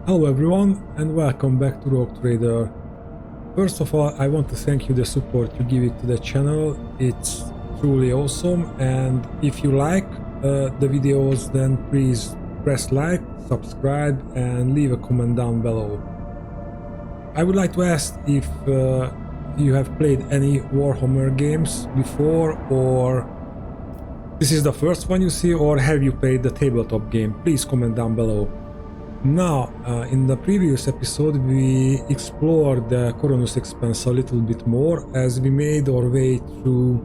Hello everyone and welcome back to Rogue Trader. First of all, I want to thank you the support you give it to the channel. It's truly awesome, and if you like the videos, then please press like, subscribe and leave a comment down below. I would like to ask if you have played any Warhammer games before, or this is the first one you see, or have you played the tabletop game? Please comment down below. Now, in the previous episode we explored the Dragonus expanse a little bit more as we made our way through,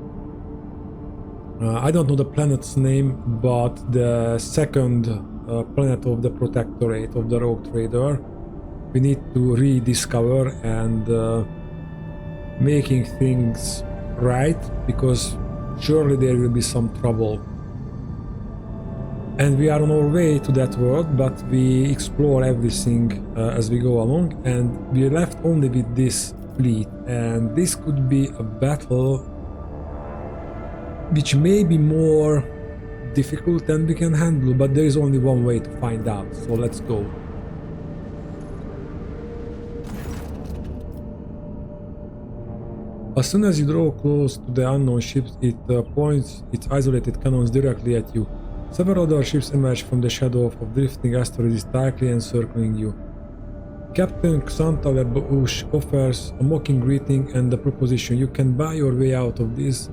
I don't know the planet's name, but the second planet of the Protectorate of the Rogue Trader. We need to rediscover and making things right, because surely there will be some trouble. And we are on our way to that world, but we explore everything as we go along, and we are left only with this fleet, and this could be a battle which may be more difficult than we can handle, but there is only one way to find out, so let's go. As soon as you draw close to the unknown ships, it points its isolated cannons directly at you. Several other ships emerge from the shadow of drifting asteroids tightly encircling you. Captain Xantalebush offers a mocking greeting and the proposition: you can buy your way out of this,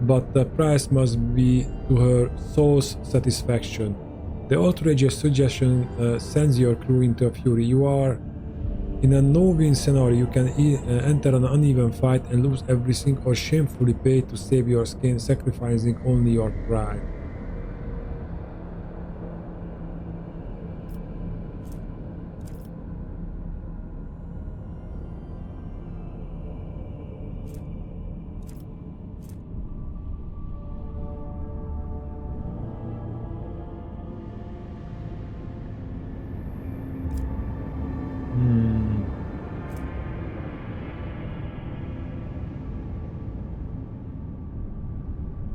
but the price must be to her soul's satisfaction. The outrageous suggestion sends your crew into a fury. You are in a no-win scenario. You can enter an uneven fight and lose everything, or shamefully pay to save your skin, sacrificing only your pride.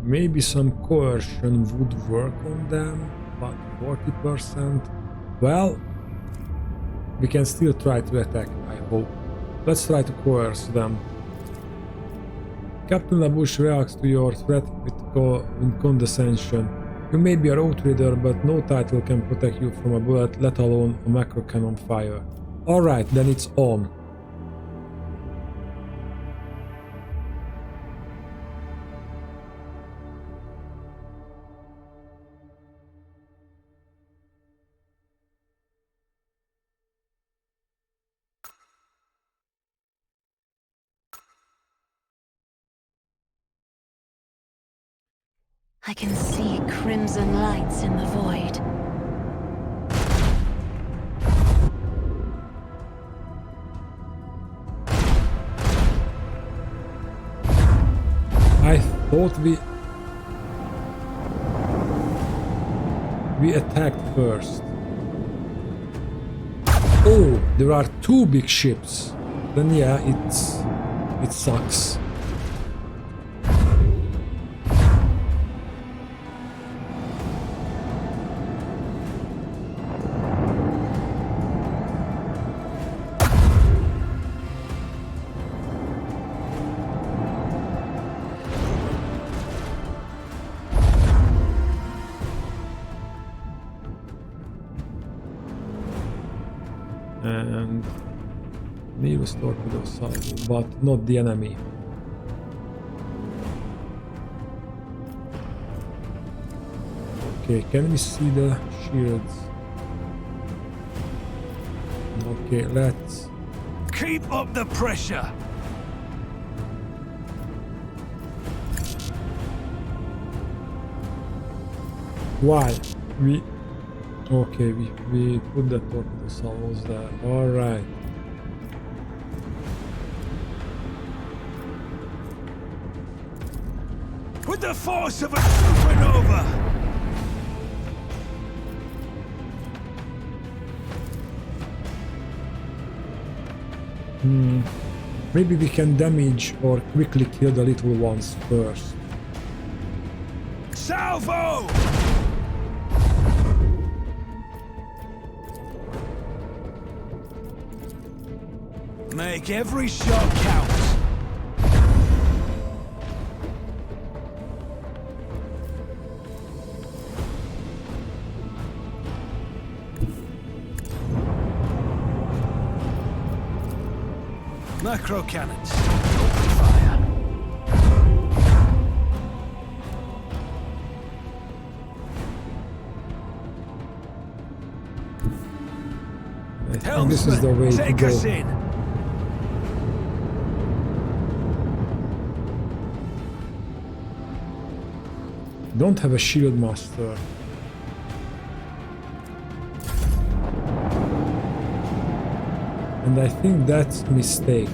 Maybe some coercion would work on them, but 40%? Well, we can still try to attack, I hope. Let's try to coerce them. Captain LaBouche reacts to your threat with condescension. You may be a road trader, but no title can protect you from a bullet, let alone a macro cannon fire. Alright, then it's on. I can see crimson lights in the void. I thought we attacked first. Oh, there are two big ships. Then yeah, it sucks. And nearest torpedo salvo, but not the enemy. Okay, can we see the shields? Okay, let's keep up the pressure. Why? Okay, we put the torpedo salvos there. Alright. With the force of a supernova! Maybe we can damage or quickly kill the little ones first. Salvo! Make every shot count. Macro cannons. Open fire. I think this is the way to Take go. us in. Don't have a shield master. And I think that's a mistake.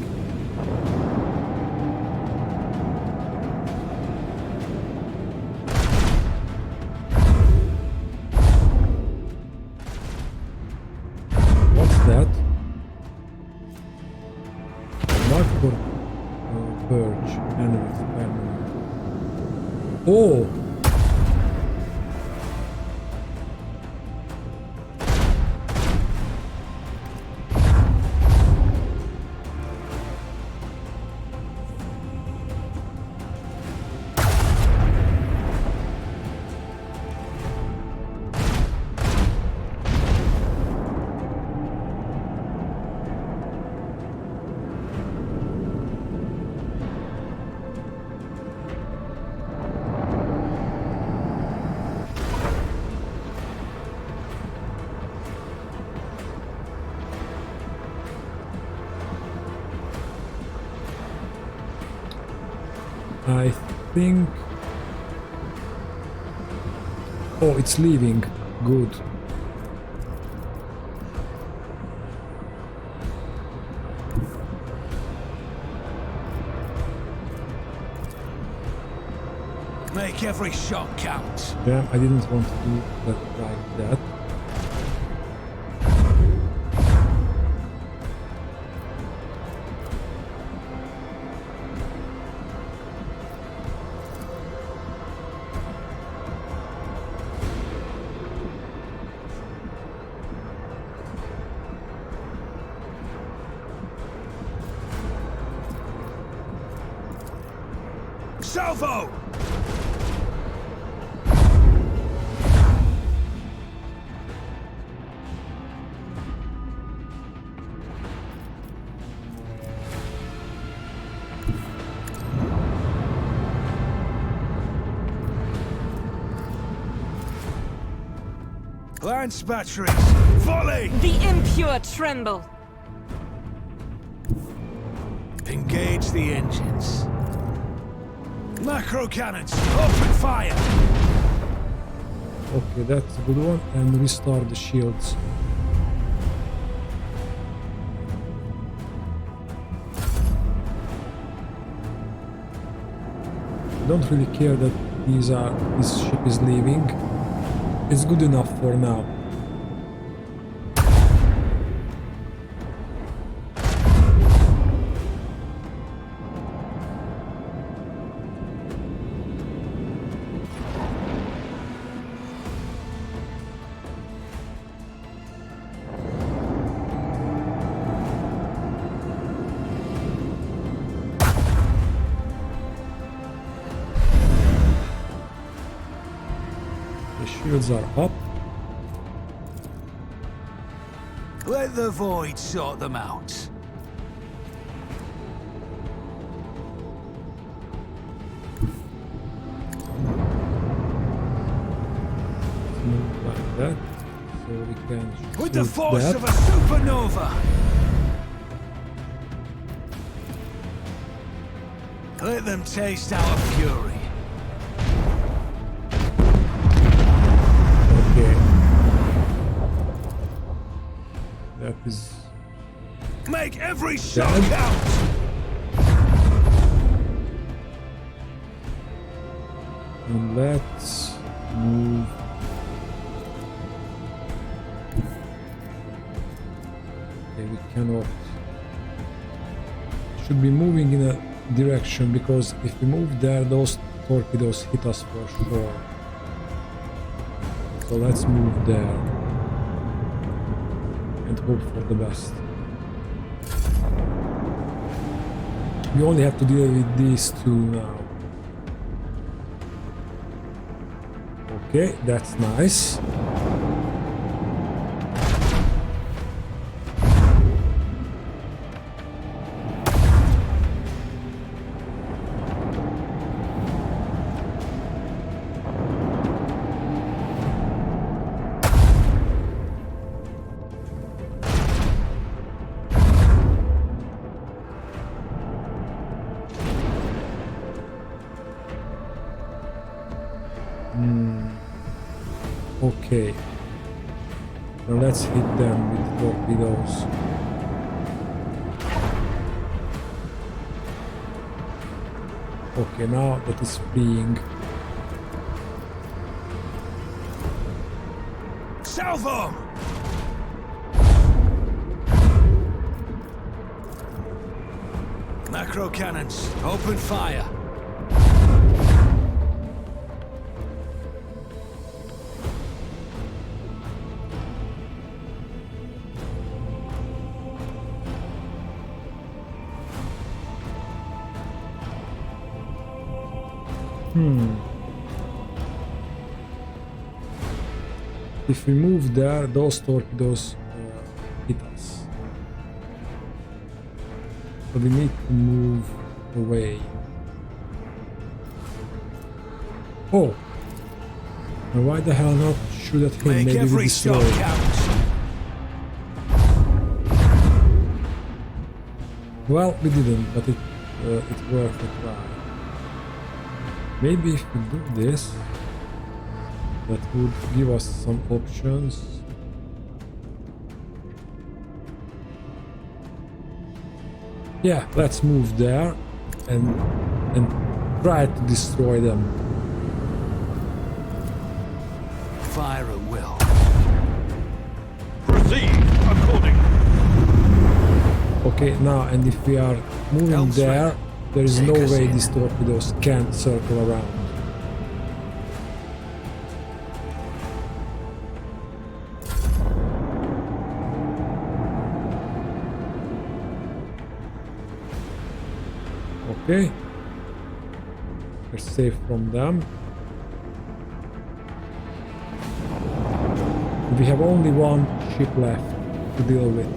What's that? Mark for purge enemies permanent. Oh! I think... Oh, it's leaving. Good. Make every shot count. Yeah, I didn't want to do that like that. Salvo! Lance batteries, volley! The impure tremble. Engage the engines. Macro cannons, open fire! Okay, that's a good one. And restore the shields. Don't really care that this ship is leaving. It's good enough for now. Shields are up. Let the void sort them out. Move like that, so we can With the shoot force that. of a supernova! Let them taste our fury. Okay. That is Make every shot Dead. count! and let's move. Okay, we cannot. Should be moving in a direction because if we move there, those torpedoes hit us for sure. So let's move there and hope for the best. We only have to deal with these two now. Okay, that's nice. Okay. Now let's hit them with torpedoes. Okay, now that is freeing. Salvo! Macro cannons, open fire. If we move there, those torpedoes hit us. So we need to move away. Oh! And why the hell not shoot at him? Make Maybe we every destroy shot it. count. Well, we didn't, but it worth a try. Maybe if we do this, that would give us some options. Yeah, let's move there and try to destroy them. Fire at will. Proceed accordingly. Okay, now, and if we are moving Elm's there, right. there is no Take us way in. these torpedoes can circle around. Okay, we're safe from them. We have only one ship left to deal with.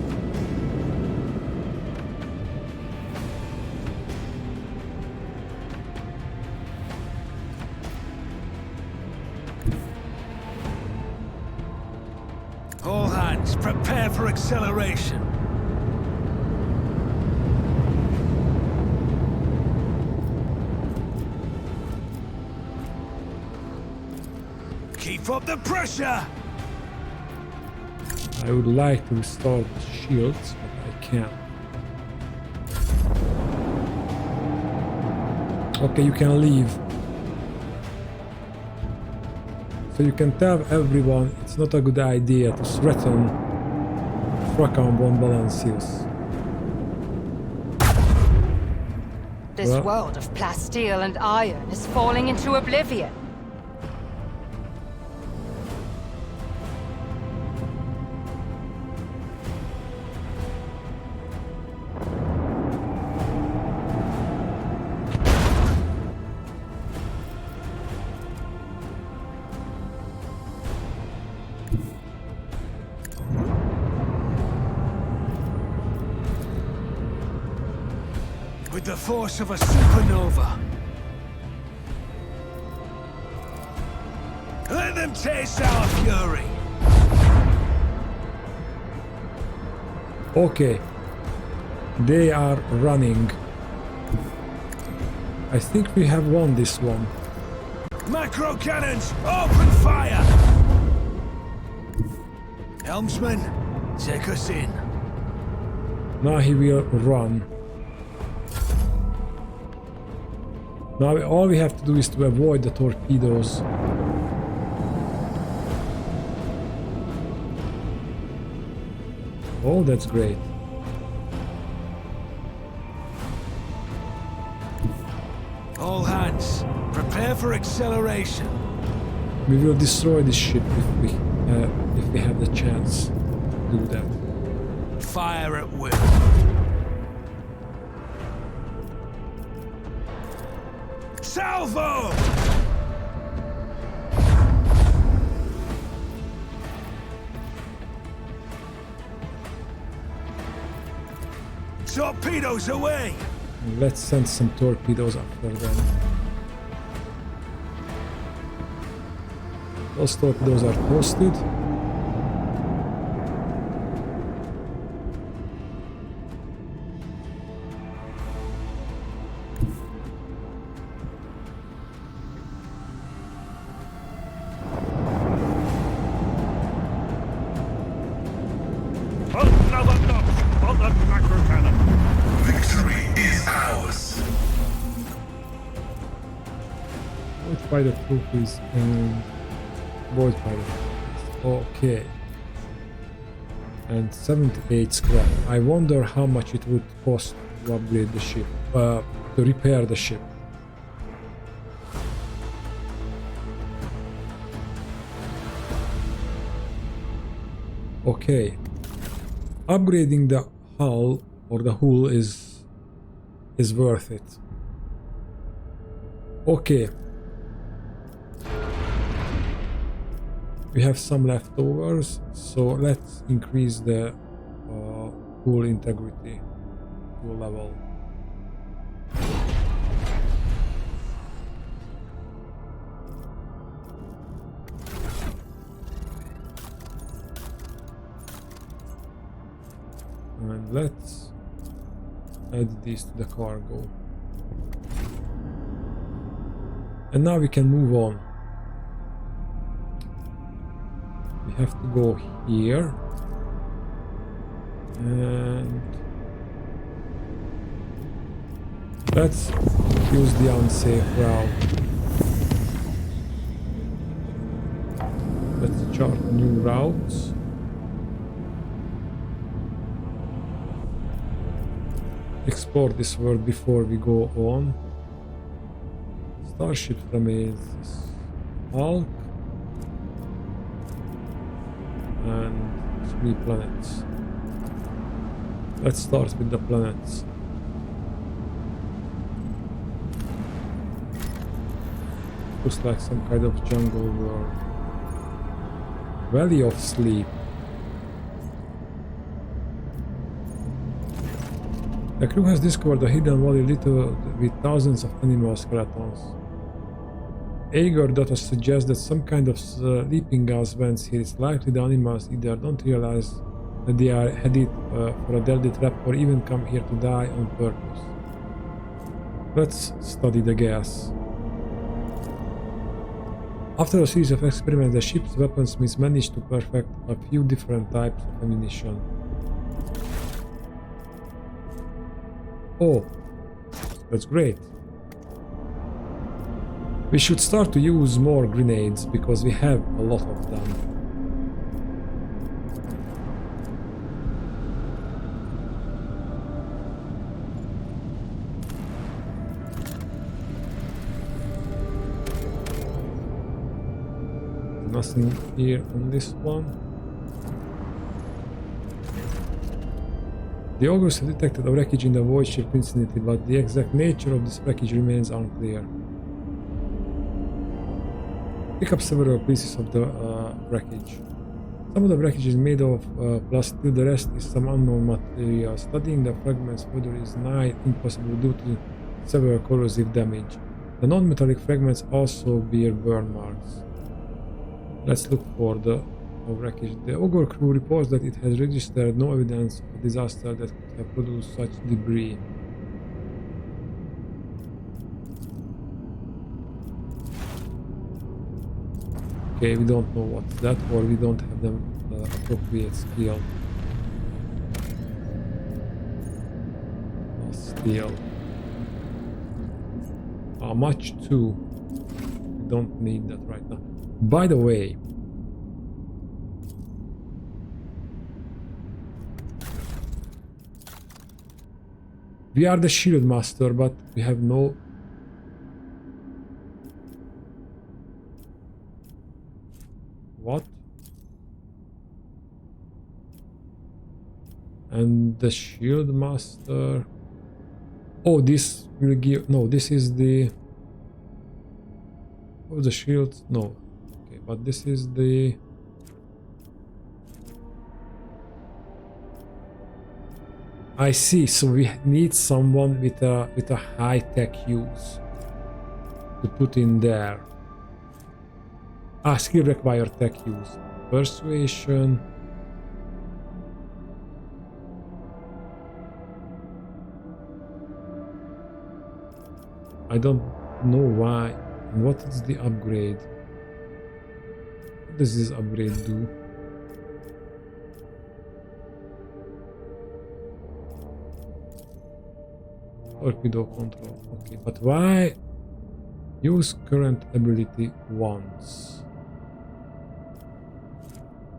All hands, prepare for acceleration. Keep up the pressure! I would like to restore the shields, but I can't. Okay, you can leave. So you can tell everyone it's not a good idea to threaten Thrakan von Balancius. This Well- world of plasteel and iron is falling into oblivion. With the force of a supernova. Let them taste our fury. Okay, they are running. I think we have won this one. Macro cannons, open fire! Helmsman, take us in. Now he will run. Now all we have to do is to avoid the torpedoes. Oh, that's great. All hands, prepare for acceleration. We will destroy this ship if we have the chance to do that. Fire at will. Salvo! Torpedoes away! Let's send some torpedoes after them. Those torpedoes are toasted. Another notch on the macro cannon. Victory is ours. Void fighter trophies and void fighter trophies. Okay. And 78 scrap. I wonder how much it would cost to upgrade the ship, to repair the ship. Okay. Upgrading the hull or the hull is worth it. Okay. We have some leftovers, so let's increase the hull integrity to a level. And let's add these to the cargo. And now we can move on. We have to go here. And let's use the unsafe route. Let's chart new routes. Explore this world before we go on. Starship remains Hulk and 3 planets. Let's start with the planets. Looks like some kind of jungle world. Valley of Sleep. The crew has discovered a hidden valley littered with thousands of animal skeletons. Aegir data suggests that some kind of sleeping gas vents here. It's likely the animals either don't realize that they are headed for a deadly trap or even come here to die on purpose. Let's study the gas. After a series of experiments, the ship's weaponsmiths managed to perfect a few different types of ammunition. Oh, that's great. We should start to use more grenades because we have a lot of them. Nothing here on this one. The augurs have detected a wreckage in the void ship vicinity, but the exact nature of this wreckage remains unclear. Pick up several pieces of the wreckage. Some of the wreckage is made of plastic, the rest is some unknown material. Studying the fragments further is nigh impossible due to severe corrosive damage. The non-metallic fragments also bear burn marks. Let's look for the wreckage. The Ogre crew reports that it has registered no evidence of a disaster that could have produced such debris. Okay, we don't know what's that, or we don't have the appropriate skill. Steel. How much too? We don't need that right now. By the way, we are the shield master, but we have no... What? And the shield master... Oh, this will give... No, this is the... Oh, the shield? No. Okay, but this is the... I see, so we need someone with a high-tech use to put in there. Ah, skill require tech use. Persuasion. I don't know why. What is the upgrade? What does this upgrade do? Torpedo control. Okay, but why? Use current ability once.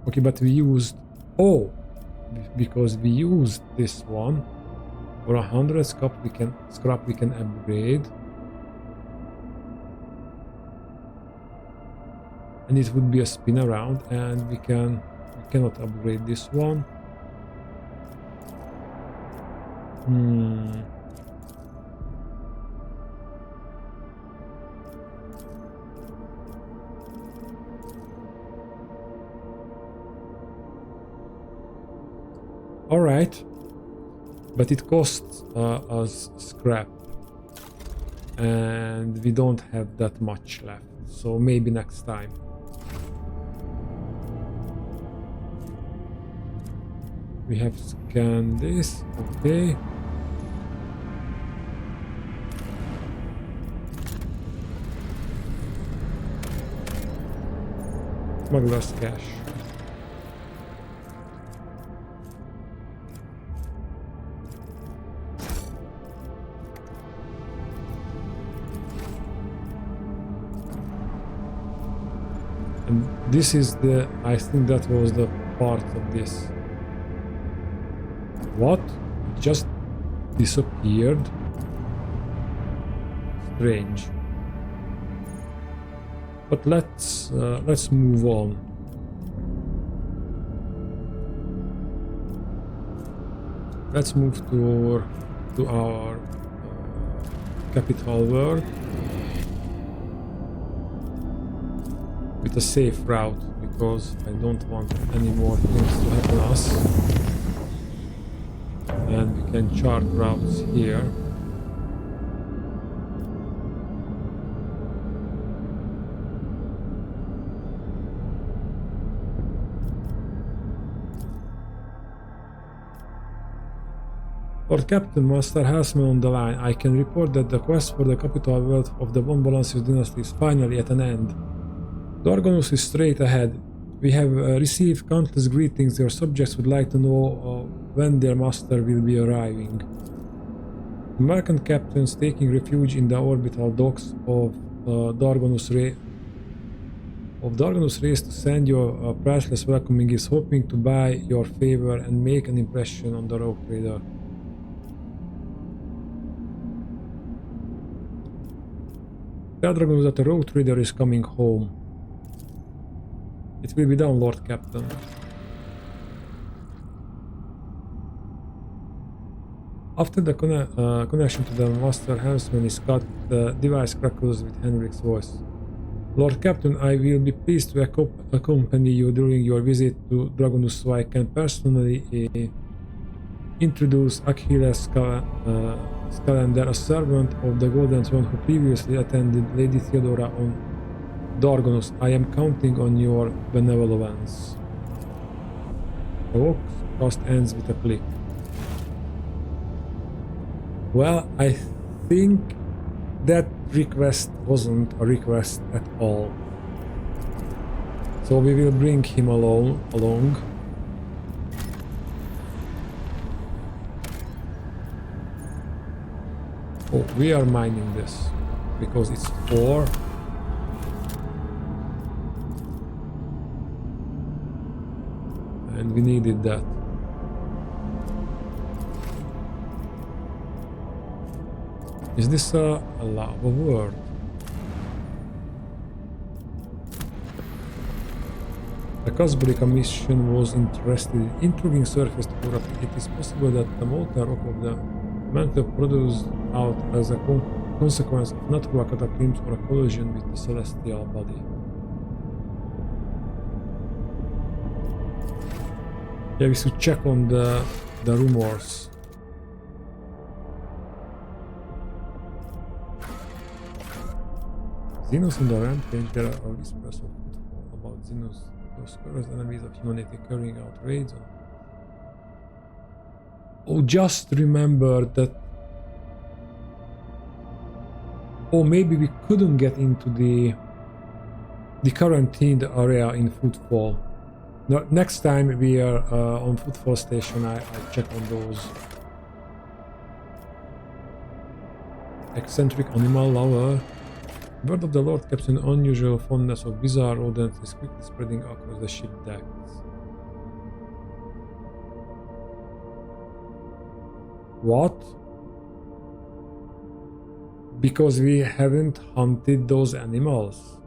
Okay, but we used... Oh! Because we used this one. For 100 scrap we can upgrade. And it would be a spin around, and we cannot upgrade this one. Alright, but it costs us scrap, and we don't have that much left, so maybe next time. We have scanned this, okay. Smuggler's cache. And this is the... I think that was the part of this. What? It just disappeared? Strange. But let's move on. Let's move to our capital world with a safe route, because I don't want any more things to happen to us. And we can chart routes here. Lord Captain, Master Halsman on the line. I can report that the quest for the capital world of the Von Balancius dynasty is finally at an end. Dragonus is straight ahead. We have received countless greetings. Your subjects would like to know when their master will be arriving. The merchant captains taking refuge in the orbital docks of Dragonus race to send you a priceless welcoming is hoping to buy your favor and make an impression on the rogue trader. Tell Dragonus that the rogue trader is coming home. It will be done, Lord Captain. After the connection to the Master Helmsman is cut, the device crackles with Henrik's voice. Lord Captain, I will be pleased to accompany you during your visit to Dragonus so I can personally introduce Achilles Scalander, a servant of the Golden Throne who previously attended Lady Theodora on Dragonus. I am counting on your benevolence. The walk ends with a click. Well, I think that request wasn't a request at all. So we will bring him along. Oh, we are mining this because it's 4. And we needed that. Is this a lava world? The Casbolica mission was interested in improving surface topography. It is possible that the molten rock of the mantle produced out as a consequence of natural cataclysms or a collision with the celestial body. Yeah, we should check on the rumors. Xenos on the rampage. There are whispers of footfall about Xenos, those cursed enemies of humanity carrying out raids on. Oh, just remember that. Oh, maybe we couldn't get into the quarantined area in Footfall. No, next time we are on Footfall Station, I check on those. Eccentric animal lover. Word of the Lord keeps an unusual fondness of bizarre rodents is quickly spreading across the ship decks. What? Because we haven't hunted those animals?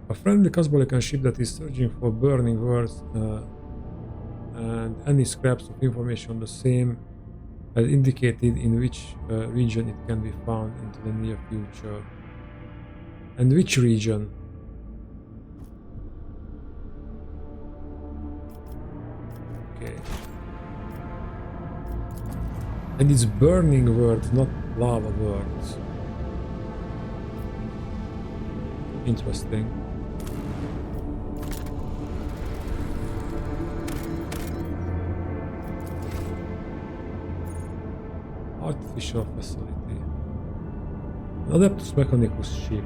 A friendly Cosmolican ship that is searching for burning words and any scraps of information on the same has indicated in which region it can be found into the near future. And which region? Okay. And it's burning words, not lava words. Interesting. Artificial facility. Adeptus Mechanicus ship.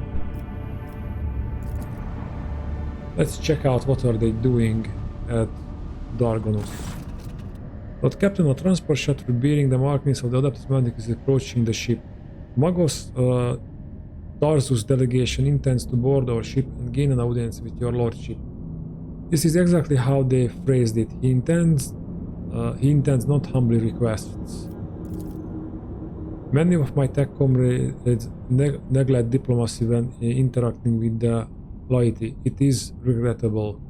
Let's check out what are they doing at Dragonus. But Captain, a transport shuttle bearing the markings of the Adeptus Mechanicus is approaching the ship. Magos Tarsus delegation intends to board our ship and gain an audience with your lordship. This is exactly how they phrased it. He intends not humbly requests. Many of my tech comrades neglect diplomacy when interacting with the laity. It is regrettable.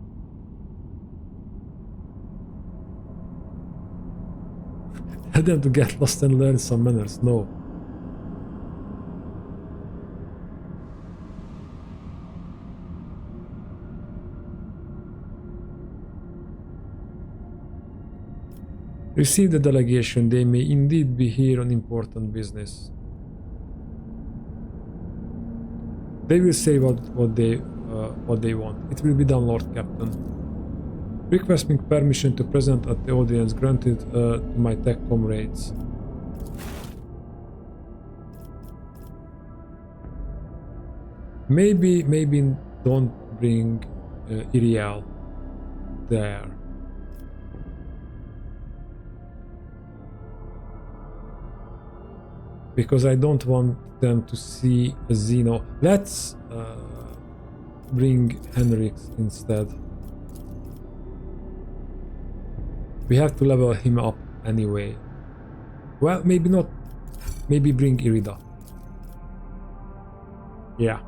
Tell them to get lost and learn some manners. No. Receive the delegation. They may indeed be here on important business. They will say what they want. It will be done, Lord Captain. Requesting permission to present at the audience granted to my tech comrades. Maybe don't bring Iriel there. Because I don't want them to see a xeno. Let's bring Henrix instead. We have to level him up anyway. Well, maybe not. Maybe bring Irida. Yeah.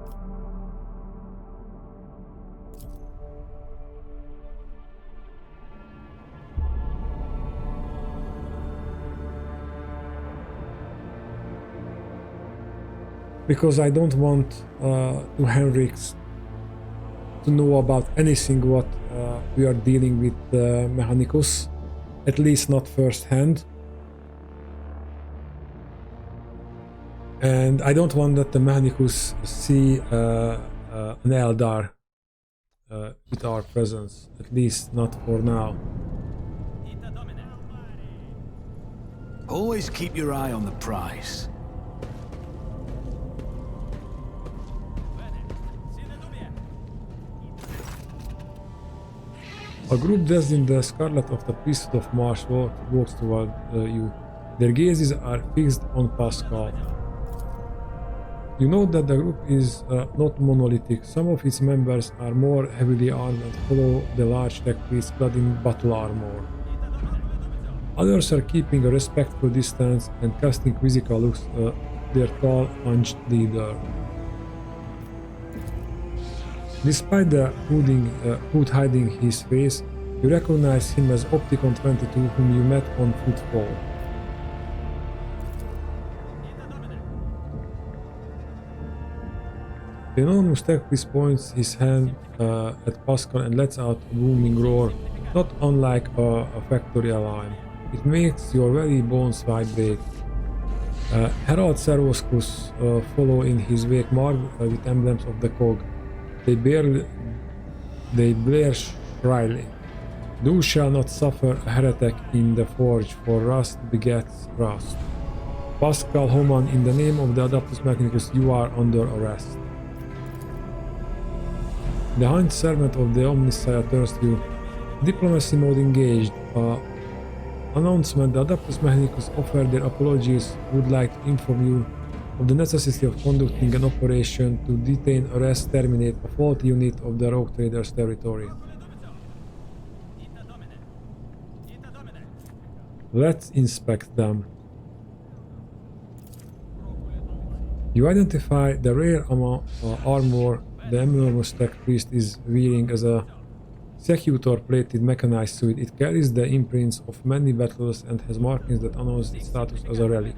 Because I don't want to Henrix to know about anything what we are dealing with Mechanicus, at least not firsthand. And I don't want that the Mechanicus see an Eldar with our presence, at least not for now. Always keep your eye on the prize. A group dressed in the scarlet of the priesthood of Mars walks toward you. Their gazes are fixed on Pasqal. You know that the group is not monolithic. Some of its members are more heavily armed and follow the large tech priest clad in battle armor. Others are keeping a respectful distance and casting quizzical looks at their tall, hunched leader. Despite the hood hiding his face, you recognize him as Opticon 22, whom you met on Footfall. The enormous tech priest points his hand at Pasqal and lets out a booming roar, not unlike a factory alarm. It makes your very bones vibrate. Herald Servoscus follow in his wake, marked with emblems of the cog. They blare shrilly. Thou shalt not suffer a heretic in the forge, for rust begets rust. Pasqal Homan, in the name of the Adeptus Mechanicus, you are under arrest. The hind servant of the Omnissiah turns to you. Diplomacy mode engaged. Announcement: the Adeptus Mechanicus offer their apologies, would like to inform you of the necessity of conducting an operation to detain, arrest, terminate a faulty unit of the Rogue Traders' territory. Let's inspect them. You identify the rare armor the enormous tech priest is wearing as a secutor-plated mechanized suit. It carries the imprints of many battles and has markings that announce its status as a relic.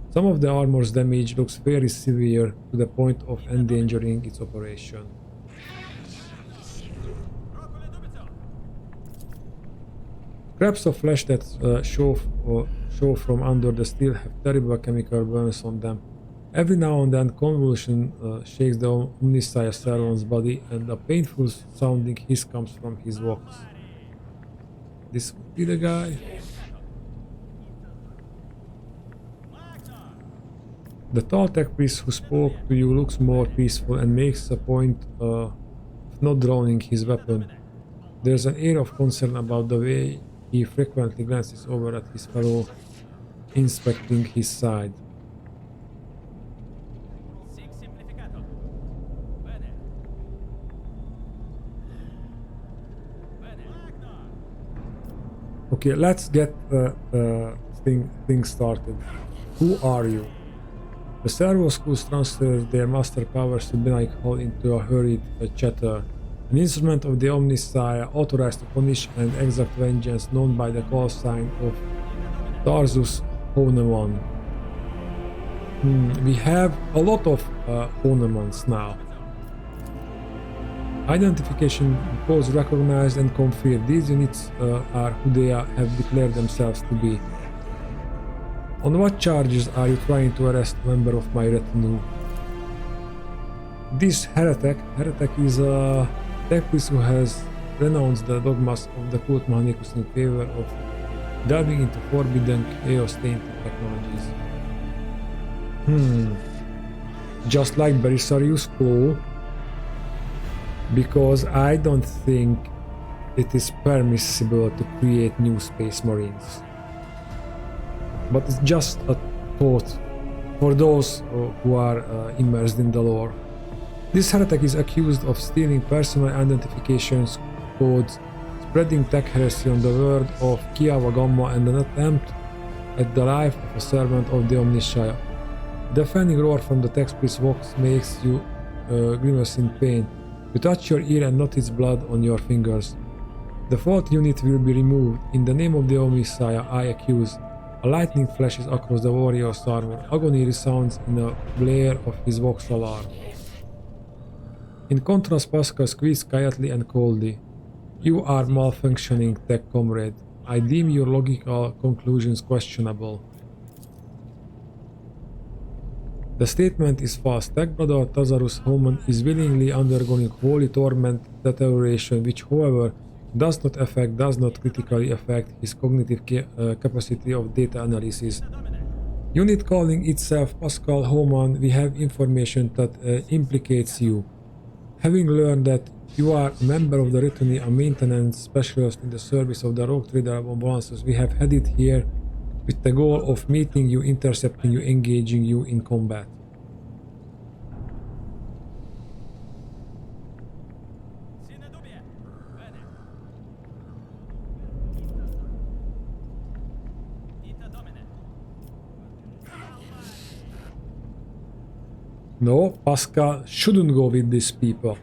Some of the armor's damage looks very severe to the point of endangering its operation. Scraps of flesh that show from under the steel have terrible chemical burns on them. Every now and then convulsion shakes the Omnissiah servant's body and a painful sounding hiss comes from his vox. This would be the guy. The tall tech priest who spoke to you looks more peaceful and makes a point of not drawing his weapon. There's an air of concern about the way he frequently glances over at his fellow, inspecting his side. Okay, let's get things started. Who are you? The Servoscus transfers their master powers to Benaic Hall into a hurried chatter. An instrument of the Omnissiah authorized to punish and exact vengeance, known by the call sign of Tarzus Honeman. We have a lot of Honemans now. Identification codes recognized and confirmed. These units are who they have declared themselves to be. On what charges are you trying to arrest a member of my retinue? This heretic is a tech priest who has renounced the dogmas of the cult Mechanicus in favor of delving into forbidden chaos-tainted technologies. Just like Belisarius' Claw, because I don't think it is permissible to create new space marines. But it's just a thought for those who are immersed in the lore. This heretic is accused of stealing personal identification codes, spreading tech heresy on the world of Kiava Gamma, and an attempt at the life of a servant of the Omnissiah. The deafening roar from the tech priest's vox makes you grimace in pain. You touch your ear and notice blood on your fingers. The fault unit will be removed. In the name of the Omnissiah, I accuse. A lightning flashes across the warrior's armor. Agony resounds in a blare of his vox alarm. In contrast, Pasqal squeaks quietly and coldly. You are malfunctioning, tech comrade. I deem your logical conclusions questionable. The statement is false. Tech brother Tarzus Homan is willingly undergoing holy torment deterioration, which, however, does not critically affect his cognitive capacity of data analysis. Unit calling itself Pasqal Homan, we have information that implicates you. Having learned that you are a member of the retinue, a maintenance specialist in the service of the Rogue Trader ambulances, we have headed here with the goal of meeting you, intercepting you, engaging you in combat. No, Pasqal shouldn't go with these people.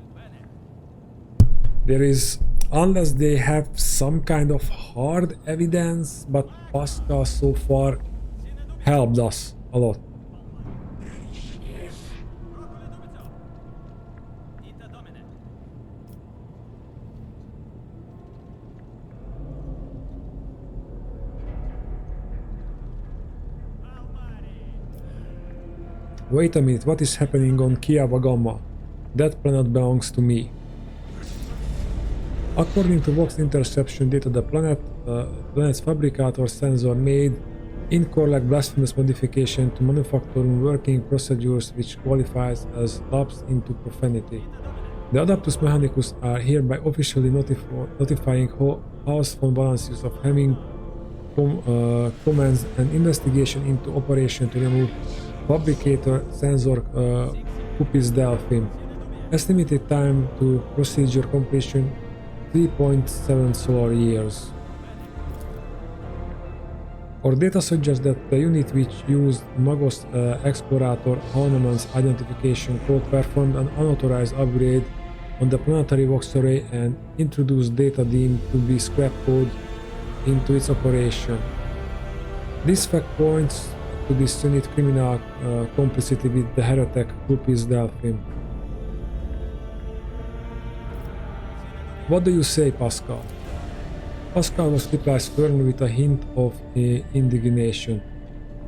There is, unless they have some kind of hard evidence, but Pasqal so far helped us a lot. Wait a minute, what is happening on Kiava Gamma? That planet belongs to me. According to Vox interception data, the planet's fabricator sensor made incorrect blasphemous modification to manufacturing working procedures which qualifies as lapse into profanity. The Adaptus Mechanicus are hereby officially notifying House von Valancius of having commenced an investigation into operation to remove fabricator sensor Cupis Delphine. Estimated time to procedure completion 3.7 solar years. Our data suggests that the unit which used Magos Explorator Hanuman's identification code performed an unauthorized upgrade on the planetary Vox array and introduced data deemed to be scrap code into its operation. This fact points to this unit criminal complicity with the heretic Cupis Delphine. What do you say, Pasqal? Pasqal was replies firmly with a hint of indignation.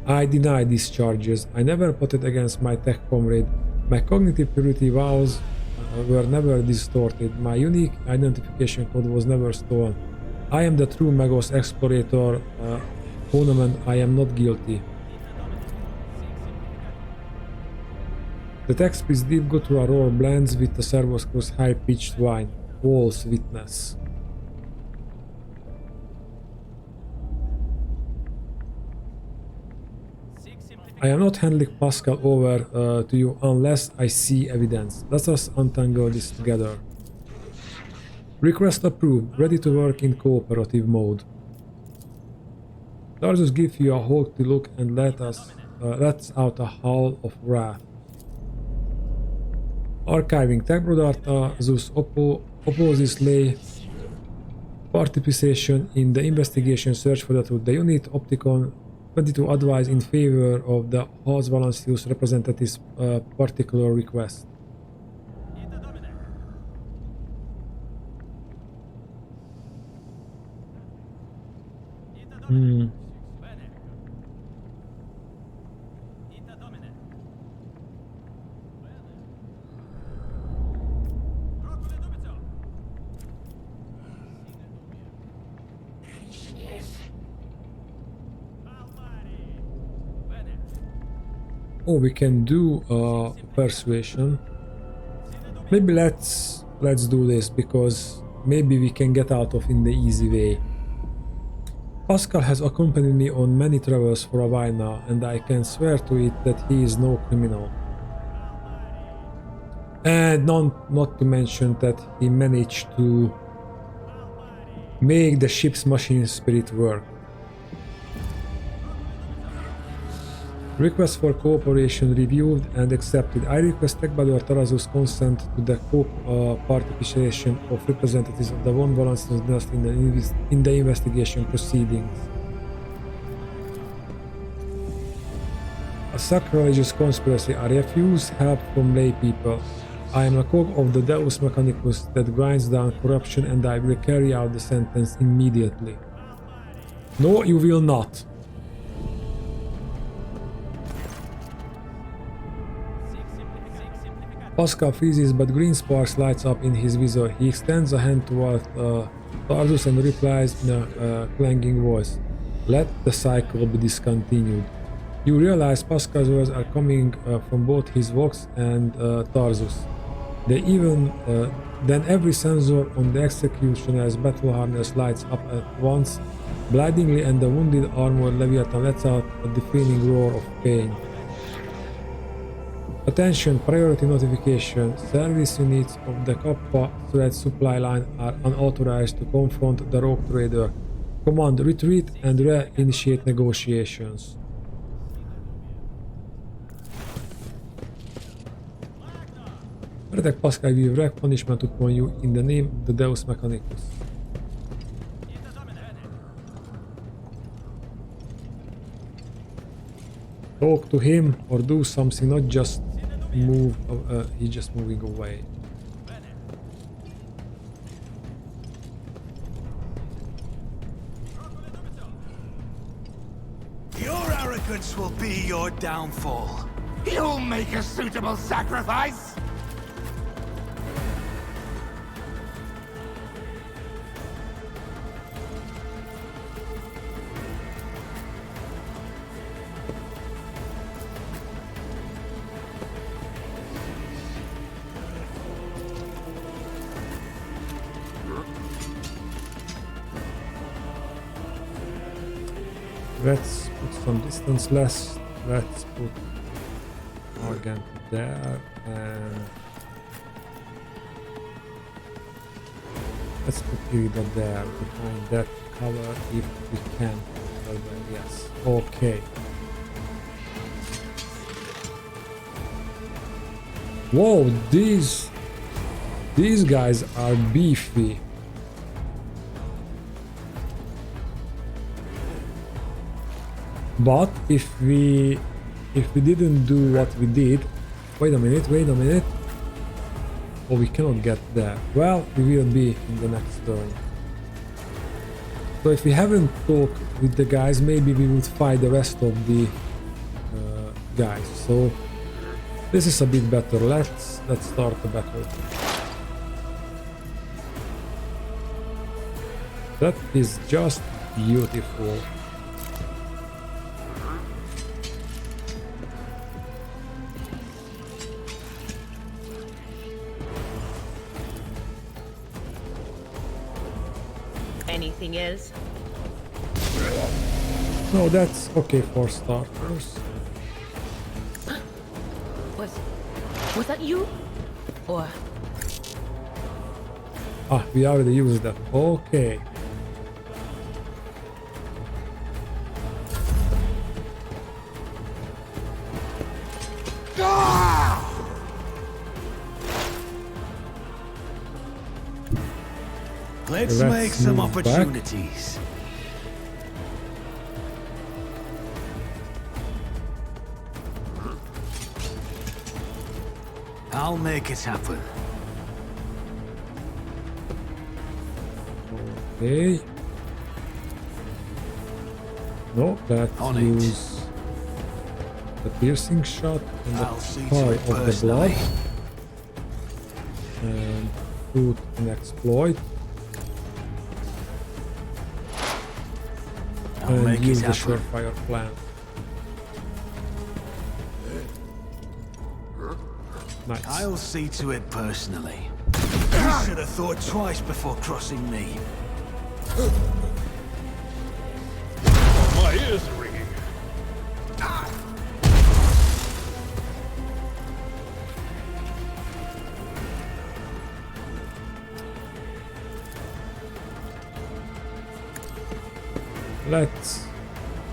I deny these charges. I never plotted against my tech comrade. My cognitive purity vows were never distorted. My unique identification code was never stolen. I am the true Magos Explorator Honoman. I am not guilty. The text piece deep guttural roar blends with the Servoscrew's high-pitched whine. False witness. I am not handing Pasqal over to you unless I see evidence. Let us untangle this together. Request approved. Ready to work in cooperative mode. Tarsus give you a haughty look and lets out a howl of wrath. Archiving Tech Brother Tarsus opposes lay participation in the investigation search for the truth. The unit Opticon 22 advise in favor of the House Valancius representative's particular request. Oh, we can do persuasion. Maybe let's do this because maybe we can get out of in the easy way. Pasqal has accompanied me on many travels for a while now, and I can swear to it that he is no criminal. And not to mention that he managed to make the ship's machine spirit work. Request for cooperation reviewed and accepted. I request Tekbador Tarazu's consent to the participation of representatives of the Von Valancius dynasty in the investigation proceedings. A sacrilegious conspiracy. I refuse help from lay people. I am a cog of the Deus Mechanicus that grinds down corruption, and I will carry out the sentence immediately. No, you will not. Pasqal freezes, but green sparks lights up in his visor. He extends a hand toward Tarsus and replies in a clanging voice. Let the cycle be discontinued. You realize Pascal's words are coming from both his Vox and Tarsus. They even then every sensor on the executioner's battle harness lights up at once, blindingly, and the wounded armored Leviathan lets out a deafening roar of pain. Attention, priority notification. Service units of the Kappa threat supply line are unauthorized to confront the rogue trader. Command retreat and re-initiate negotiations. Protect Pasqal will wreak punishment upon you in the name of the Deus Mechanicus. Talk to him or do something, not just move. He's just moving away. Your arrogance will be your downfall. You'll make a suitable sacrifice! Let's put some distance less. Let's put Argent there and let's put Irida there behind that cover if we can. Well, then, yes. Okay. Whoa, these guys are beefy. But if we didn't do what we did, wait a minute. Oh, we cannot get there. Well, we will be in the next turn. So if we haven't talked with the guys, maybe we would fight the rest of the guys. So this is a bit better. Let's start the battle. That is just beautiful. Anything else? No, that's okay for starters. Was that you? Or Ah, we already used that. Okay. Let's make some opportunities. I'll make it happen. Okay. No, let's On it. use the piercing shot and the I'll see tie to it of the blood. personally. And put an exploit. I'll And make use it the happen. surefire plan. Nice. I'll see to it personally. You should have thought twice before crossing me. My ears are ringing.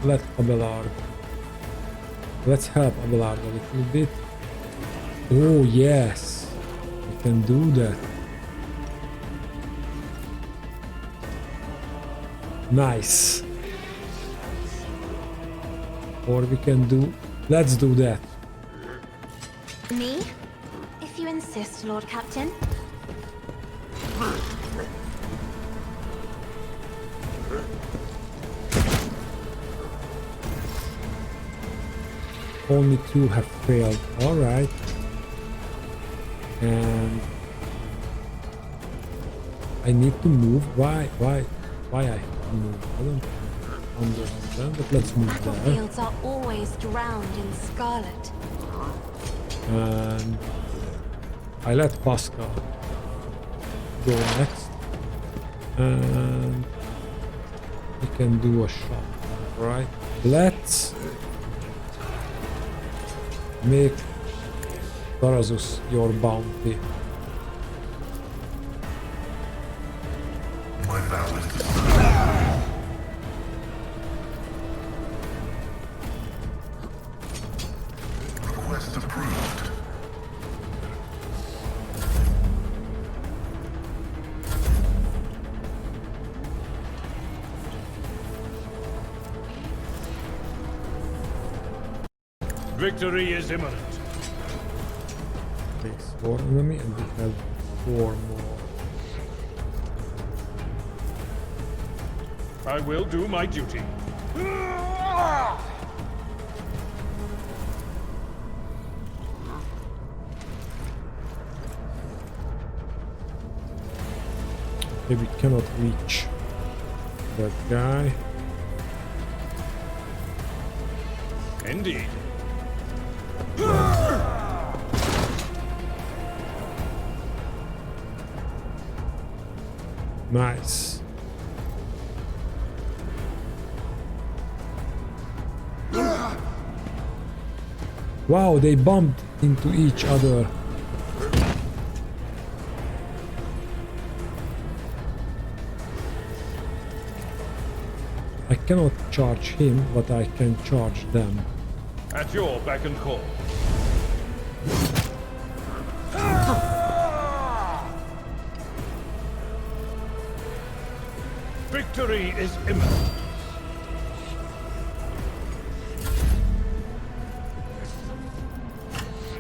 Let Abelard. Let's help Abelard a little bit. Oh yes, we can do that. Nice. Or we can do. Let's do that. Me? If you insist, Lord Captain. Only two have failed. All right. And I need to move. Why I have to move? I don't understand. But let's move there. Battlefields are always drowned in scarlet. And I let Pasqal go next. And we can do a shot. Right. Let's make Tarazus your bounty. My vow is to request approved. Victory is imminent. Place 4 enemy and we have 4 more. I will do my duty. Okay, we cannot reach that guy. Indeed. Nice. Wow, they bumped into each other. I cannot charge him, but I can charge them. At your beck and call. Victory is imminent.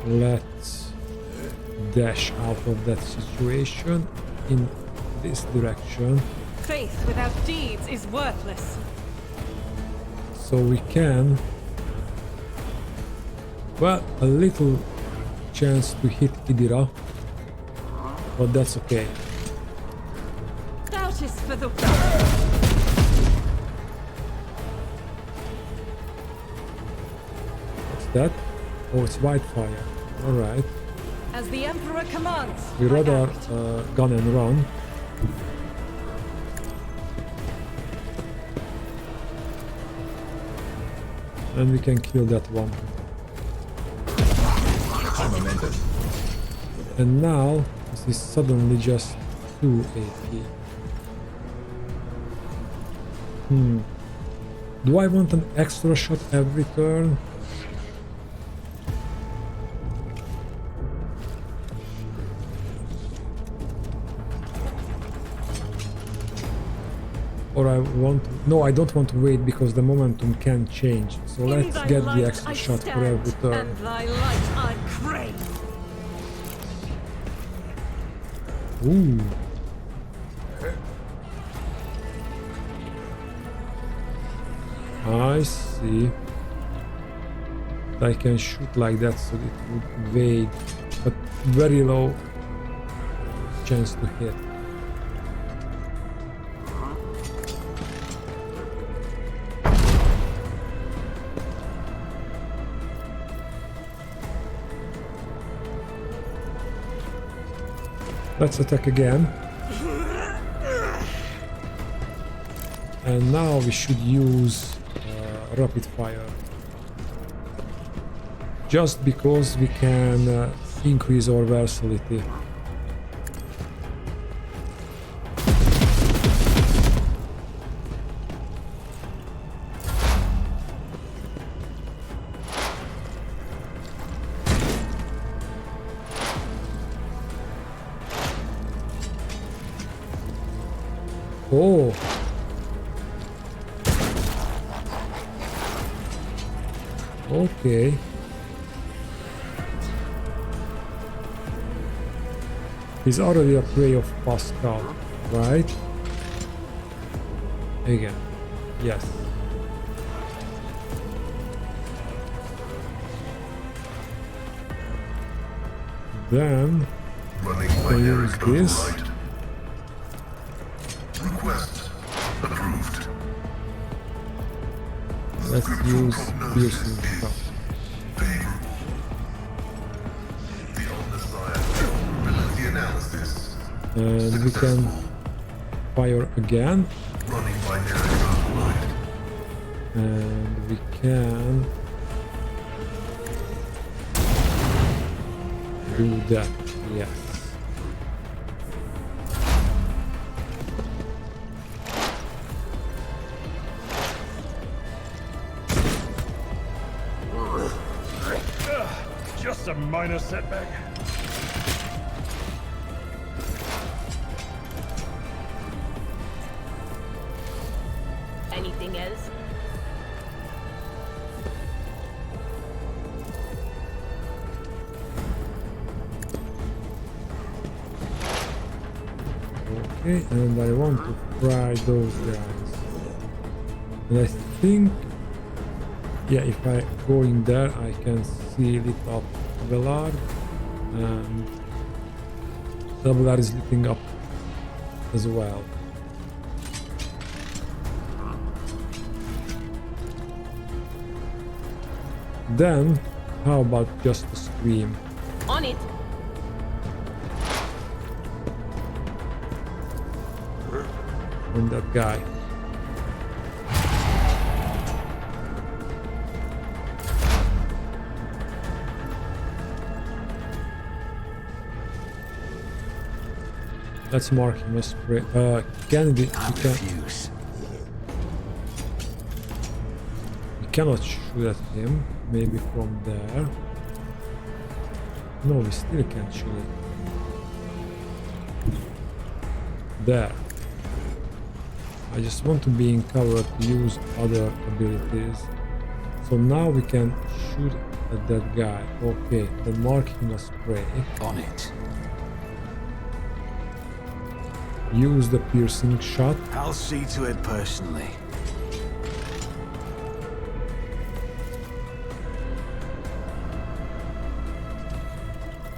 Let's dash out of that situation in this direction. Faith without deeds is worthless. So we can, well, a little chance to hit Idira, but that's okay. Doubt is for the What's that? Oh, it's Whitefire. Alright. As the Emperor commands. We I rather act. gun and run. And we can kill that one. And now this is suddenly just 2 AP. Do I want an extra shot every turn? Or I want to, no, I don't want to wait because the momentum can change. So In let's thy get light the extra I shot for stand, every turn. And thy light I crave. Ooh. I see. I can shoot like that so it would evade, but very low chance to hit. Let's attack again. And now we should use rapid fire. Just because we can increase our versatility. Oh. Okay. He's already a prey of Pasqal, right? Again. Yes. Then Running I use binary this. code light. Request approved. Let's use piercing shot. Favorable. The undesired probability analysis. And we can fire again. Running binary code light. And we can do that, yes. Just a minor setback. Anything else? Okay, and I want to fry those guys. And I think, yeah, if I go in there, I can seal it up Abelard, and Abelard is lifting up. as well. Then, how about just a scream? On it. On that guy. Let's mark him as prey. Kennedy, I refuse. we cannot shoot at him. Maybe from there. No, we still can't shoot it. There. I just want to be in cover to use other abilities. So now we can shoot at that guy. Okay, then mark him as prey. On it. Use the piercing shot. I'll see to it personally.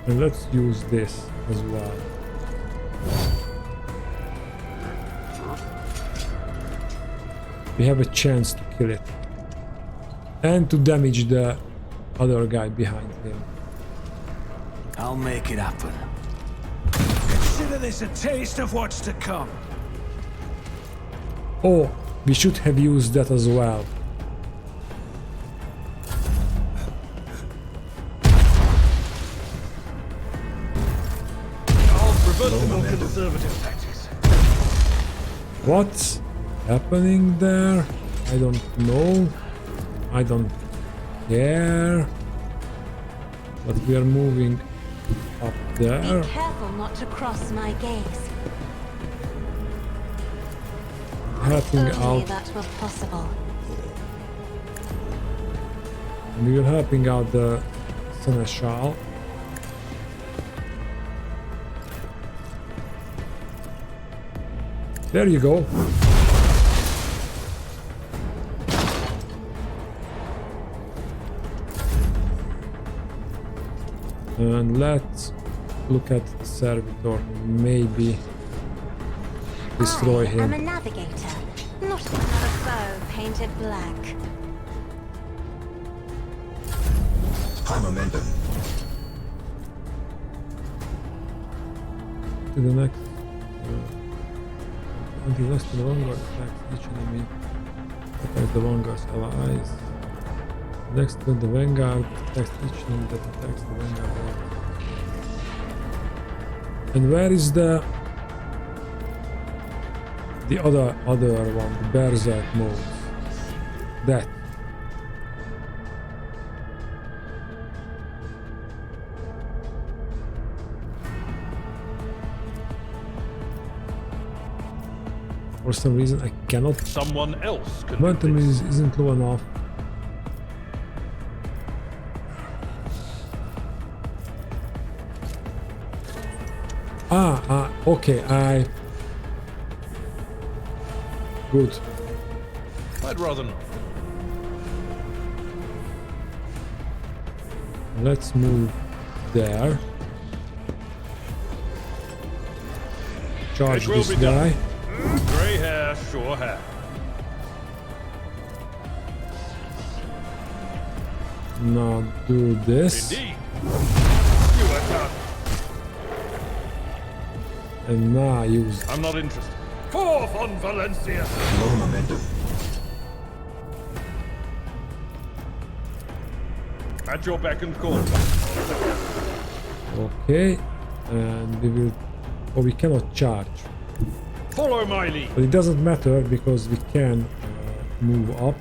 And let's use this as well. We have a chance to kill it. And to damage the other guy behind him. I'll make it happen. Consider this a taste of what's to come. Oh, we should have used that as well. I'll revert to more conservative tactics. What's happening there? I don't know. I don't care. But we are moving up there. Be careful not to cross my gaze. Helping Only out. that were possible. We are helping out the Seneschal. There you go. And let's look at the servitor. Maybe destroy I am a him. navigator, not another foe painted black. High momentum. To the next. Until next to the vanguard attacks each enemy. Attack the vanguard's allies. Next to the vanguard attacks each enemy that attacks the vanguard. And where is the other one, the berserk mode? That. For some reason I cannot. Someone else can do Momentum this. isn't low enough. Okay, good. I'd rather not. Let's move there. Charge It will this be done. guy. Grey hair, sure hair. Now do this. Indeed. You are done. And now use. I'm not interested. Forth on Valencia! Low momentum. At your beck and call. Okay. And we will. Oh, we cannot charge. Follow my lead. But it doesn't matter because we can move up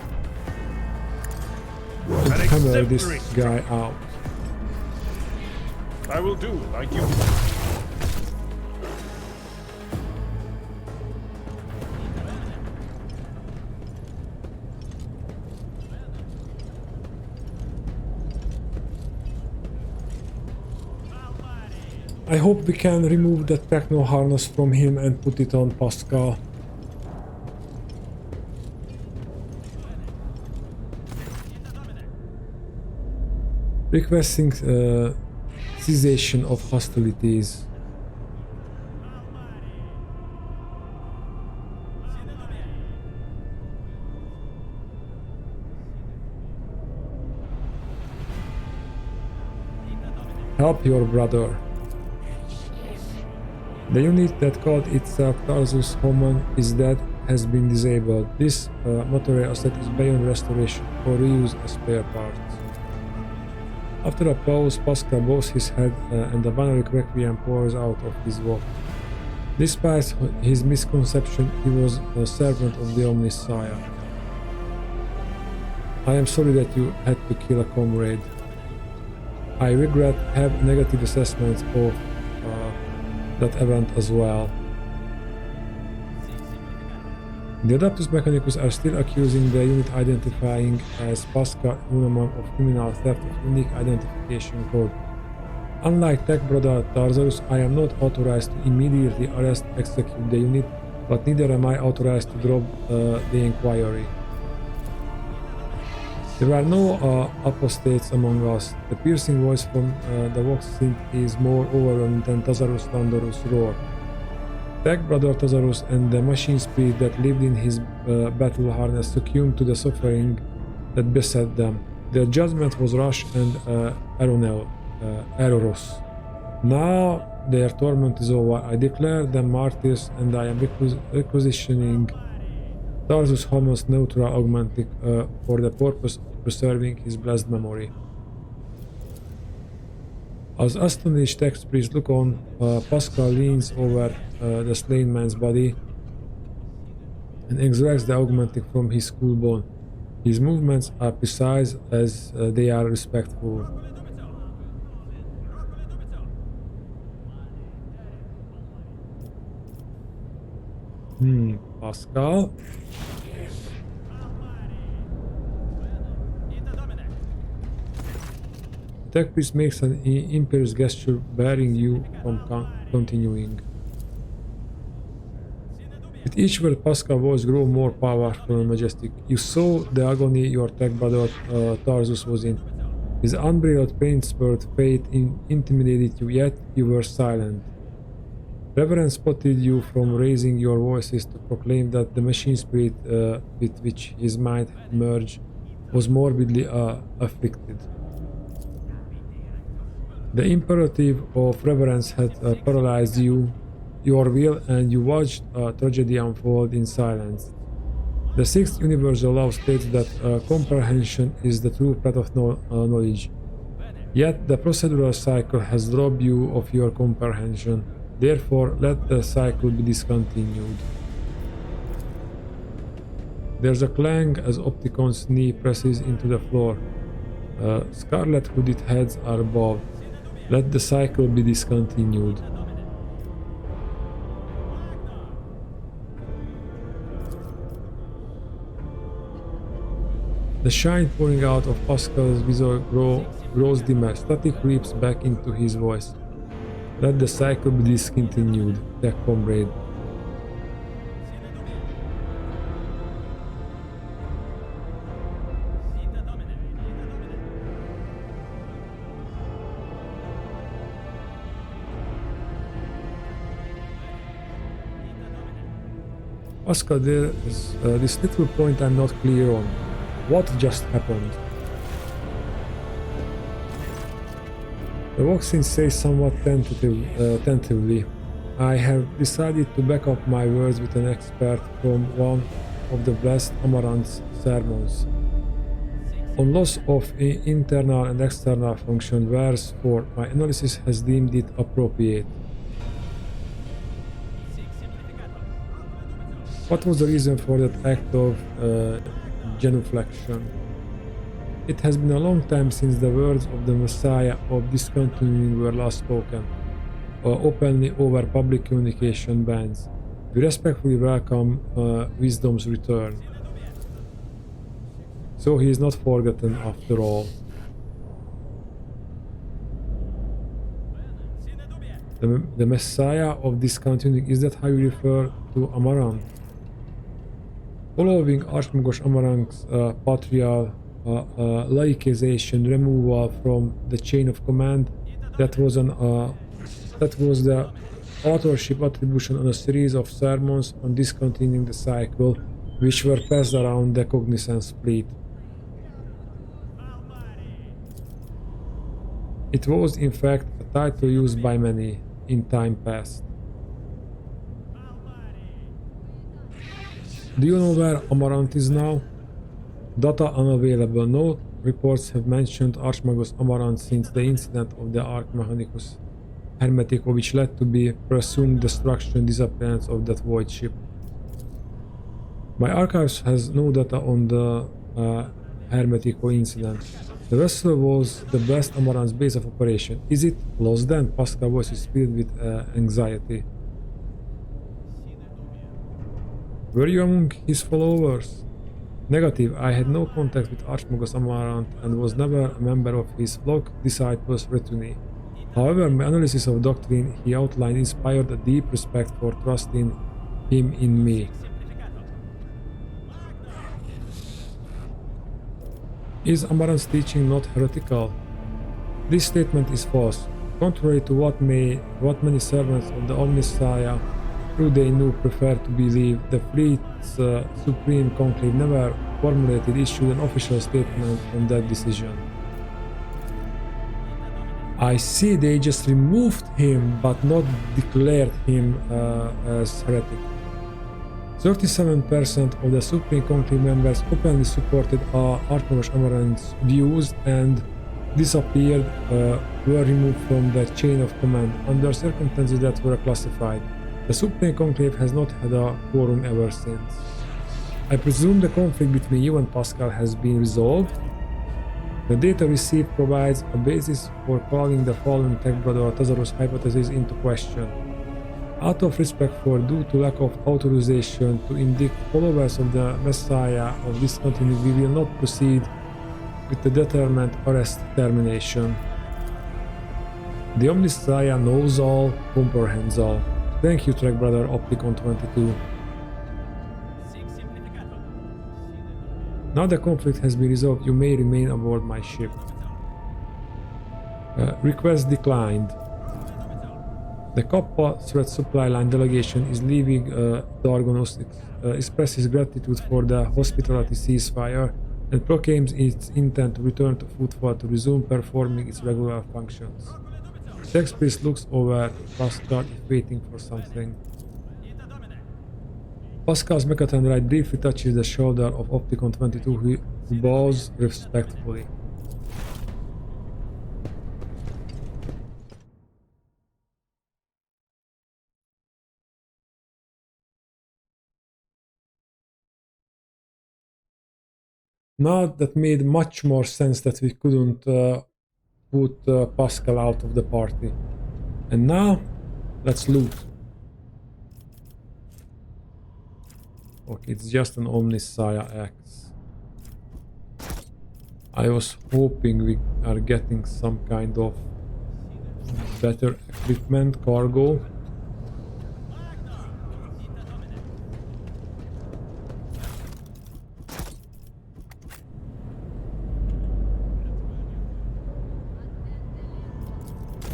and An hammer this exemplary guy out. I will do like you. I hope we can remove the techno harness from him and put it on Pasqal. Requesting cessation of hostilities. Help your brother. The unit that called itself Tarsus Homan is dead, has been disabled. This material asset is beyond restoration or reuse as spare parts. After a pause, Pasqal bows his head and a banal requiem pours out of his wok. Despite his misconception, he was a servant of the Omnissiah. I am sorry that you had to kill a comrade. I regret have negative assessments of that event as well. The Adeptus Mechanicus are still accusing the unit identifying as Pasqal Unaman of criminal theft of unique identification code. Unlike Tech Brother Tarsus, I am not authorized to immediately arrest execute the unit, but neither am I authorized to drop the inquiry. There are no apostates among us. The piercing voice from the Vox synth is more overwhelming than Tazarus Landorus' roar. Tech Brother Tazarus and the machine spirit that lived in his battle harness succumbed to the suffering that beset them. Their judgment was rash and erroneous. Now their torment is over. I declare them martyrs, and I am requisitioning Tarsus Homon's neutral augmentic for the purpose of preserving his blessed memory. As astonished Tech priests look on, Pasqal leans over the slain man's body and extracts the augmentic from his skull bone. His movements are precise as they are respectful. Pasqal. Tech priest makes an imperious gesture, barring you from continuing. With each word, Pasqal's voice grew more powerful and majestic. You saw the agony your Tech brother Tarsus was in. His unbridled pain-spurred fate intimidated you, yet you were silent. Reverence spotted you from raising your voices to proclaim that the machine spirit with which his mind had merged was morbidly afflicted. The imperative of reverence had paralyzed your will, and you watched a tragedy unfold in silence. The sixth universal law states that comprehension is the true path of knowledge. Yet the procedural cycle has robbed you of your comprehension. Therefore, let the cycle be discontinued. There's a clang as Opticon's knee presses into the floor. Scarlet hooded heads are bowed. Let the cycle be discontinued. The shine pouring out of Pasqal's visor grows dimmer. Static creeps back into his voice. Let the cycle be discontinued, Tech comrade. Pasqal, there is this little point I'm not clear on. What just happened? The Voxin says somewhat tentatively. I have decided to back up my words with an expert from one of the blessed Amaranth's sermons. On loss of internal and external function, verse 4, my analysis has deemed it appropriate. What was the reason for that act of genuflection? It has been a long time since the words of the Messiah of discontinuing were last spoken, openly over public communication bans. We respectfully welcome wisdom's return. So he is not forgotten after all. The Messiah of discontinuing, is that how you refer to Amaranth? Following Archmagos Amaranth's patrial laicization, removal from the chain of command, that was the authorship attribution on a series of sermons on discontinuing the cycle, which were passed around the cognizance fleet. It was, in fact, a title used by many in time past. Do you know where Amaranth is now? Data unavailable. No reports have mentioned Archmagus Amaranth since the incident of the Arch Mechanicus Hermetico, which led to the presumed destruction and disappearance of that void ship. My archives has no data on the Hermetico incident. The vessel was the best Amaranth's base of operation. Is it lost then? Pasqal's voice is filled with anxiety. Were you among his followers? Negative. I had no contact with Archmagus Amaranth and was never a member of his flock disciples retinue. However, my analysis of doctrine he outlined inspired a deep respect for trusting him in me. Is Amaranth's teaching not heretical? This statement is false. Contrary to what many servants of the Omnissiah, who they knew, preferred to believe, the fleet's Supreme Conclave never issued an official statement on that decision. I see, they just removed him but not declared him as heretic. 37% of the Supreme Conclave members openly supported Archmagus Amaranth's views and disappeared, were removed from the chain of command under circumstances that were classified. The Supreme Conclave has not had a quorum ever since. I presume the conflict between you and Pasqal has been resolved. The data received provides a basis for calling the fallen tech brother Tazarus hypothesis into question. Out of respect for due to lack of authorization to indict followers of the Messiah of discontinuity, we will not proceed with the determined arrest termination. The Omnissiah knows all, comprehends all. Thank you, Trek Brother Opticon 22. Now the conflict has been resolved, you may remain aboard my ship. Request declined. The Kappa Threat Supply Line delegation is leaving Dragonus, expresses gratitude for the hospitality ceasefire, and proclaims its intent to return to Footfall to resume performing its regular functions. Sex Priest looks over Pasqal if waiting for something. Pasqal's Mechatron right briefly touches the shoulder of Opticon 22, who bows respectfully. Now that made much more sense that we couldn't put Pasqal out of the party. And now, let's loot. Okay, it's just an Omnissiah axe. I was hoping we are getting some kind of better equipment, cargo.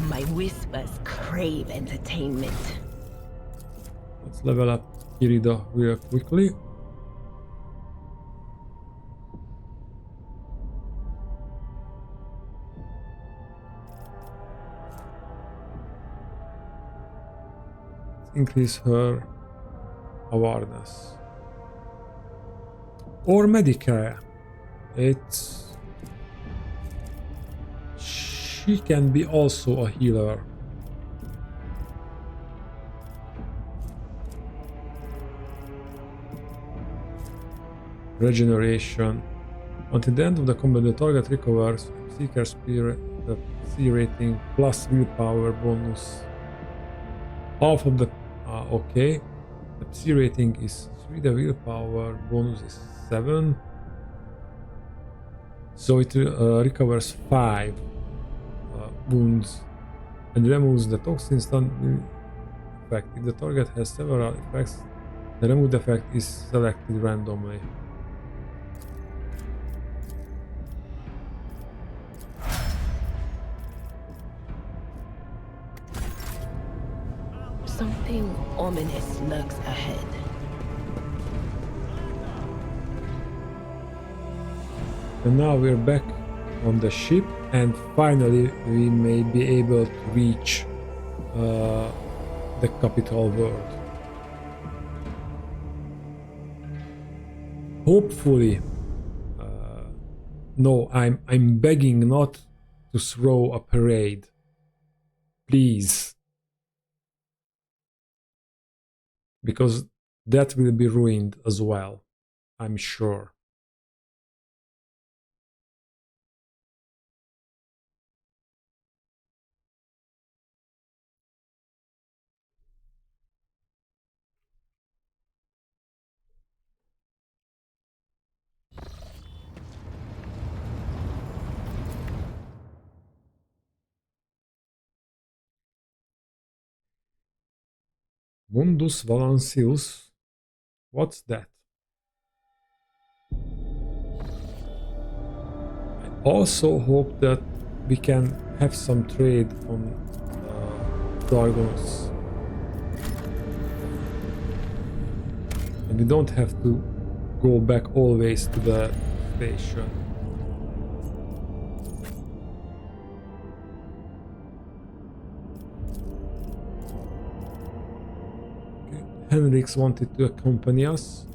My whispers crave entertainment. Let's level up Kirida real quickly. Let's increase her awareness. Or Medicare. She can be also a healer. Regeneration. Until the end of the combat, the target recovers Seeker Spirit C rating plus willpower bonus. Half of the okay. The C rating is 3, the willpower bonus is 7. So it recovers 5 wounds and removes the toxin stun effect. If the target has several effects, the removed effect is selected randomly. Something ominous lurks ahead. And now we're back on the ship, and finally we may be able to reach the capital world. Hopefully. No, I'm begging not to throw a parade. Please. Because that will be ruined as well, I'm sure. Mundus Valancius? What's that? I also hope that we can have some trade on Dragonus. And we don't have to go back always to the station. Henrix wanted to accompany us,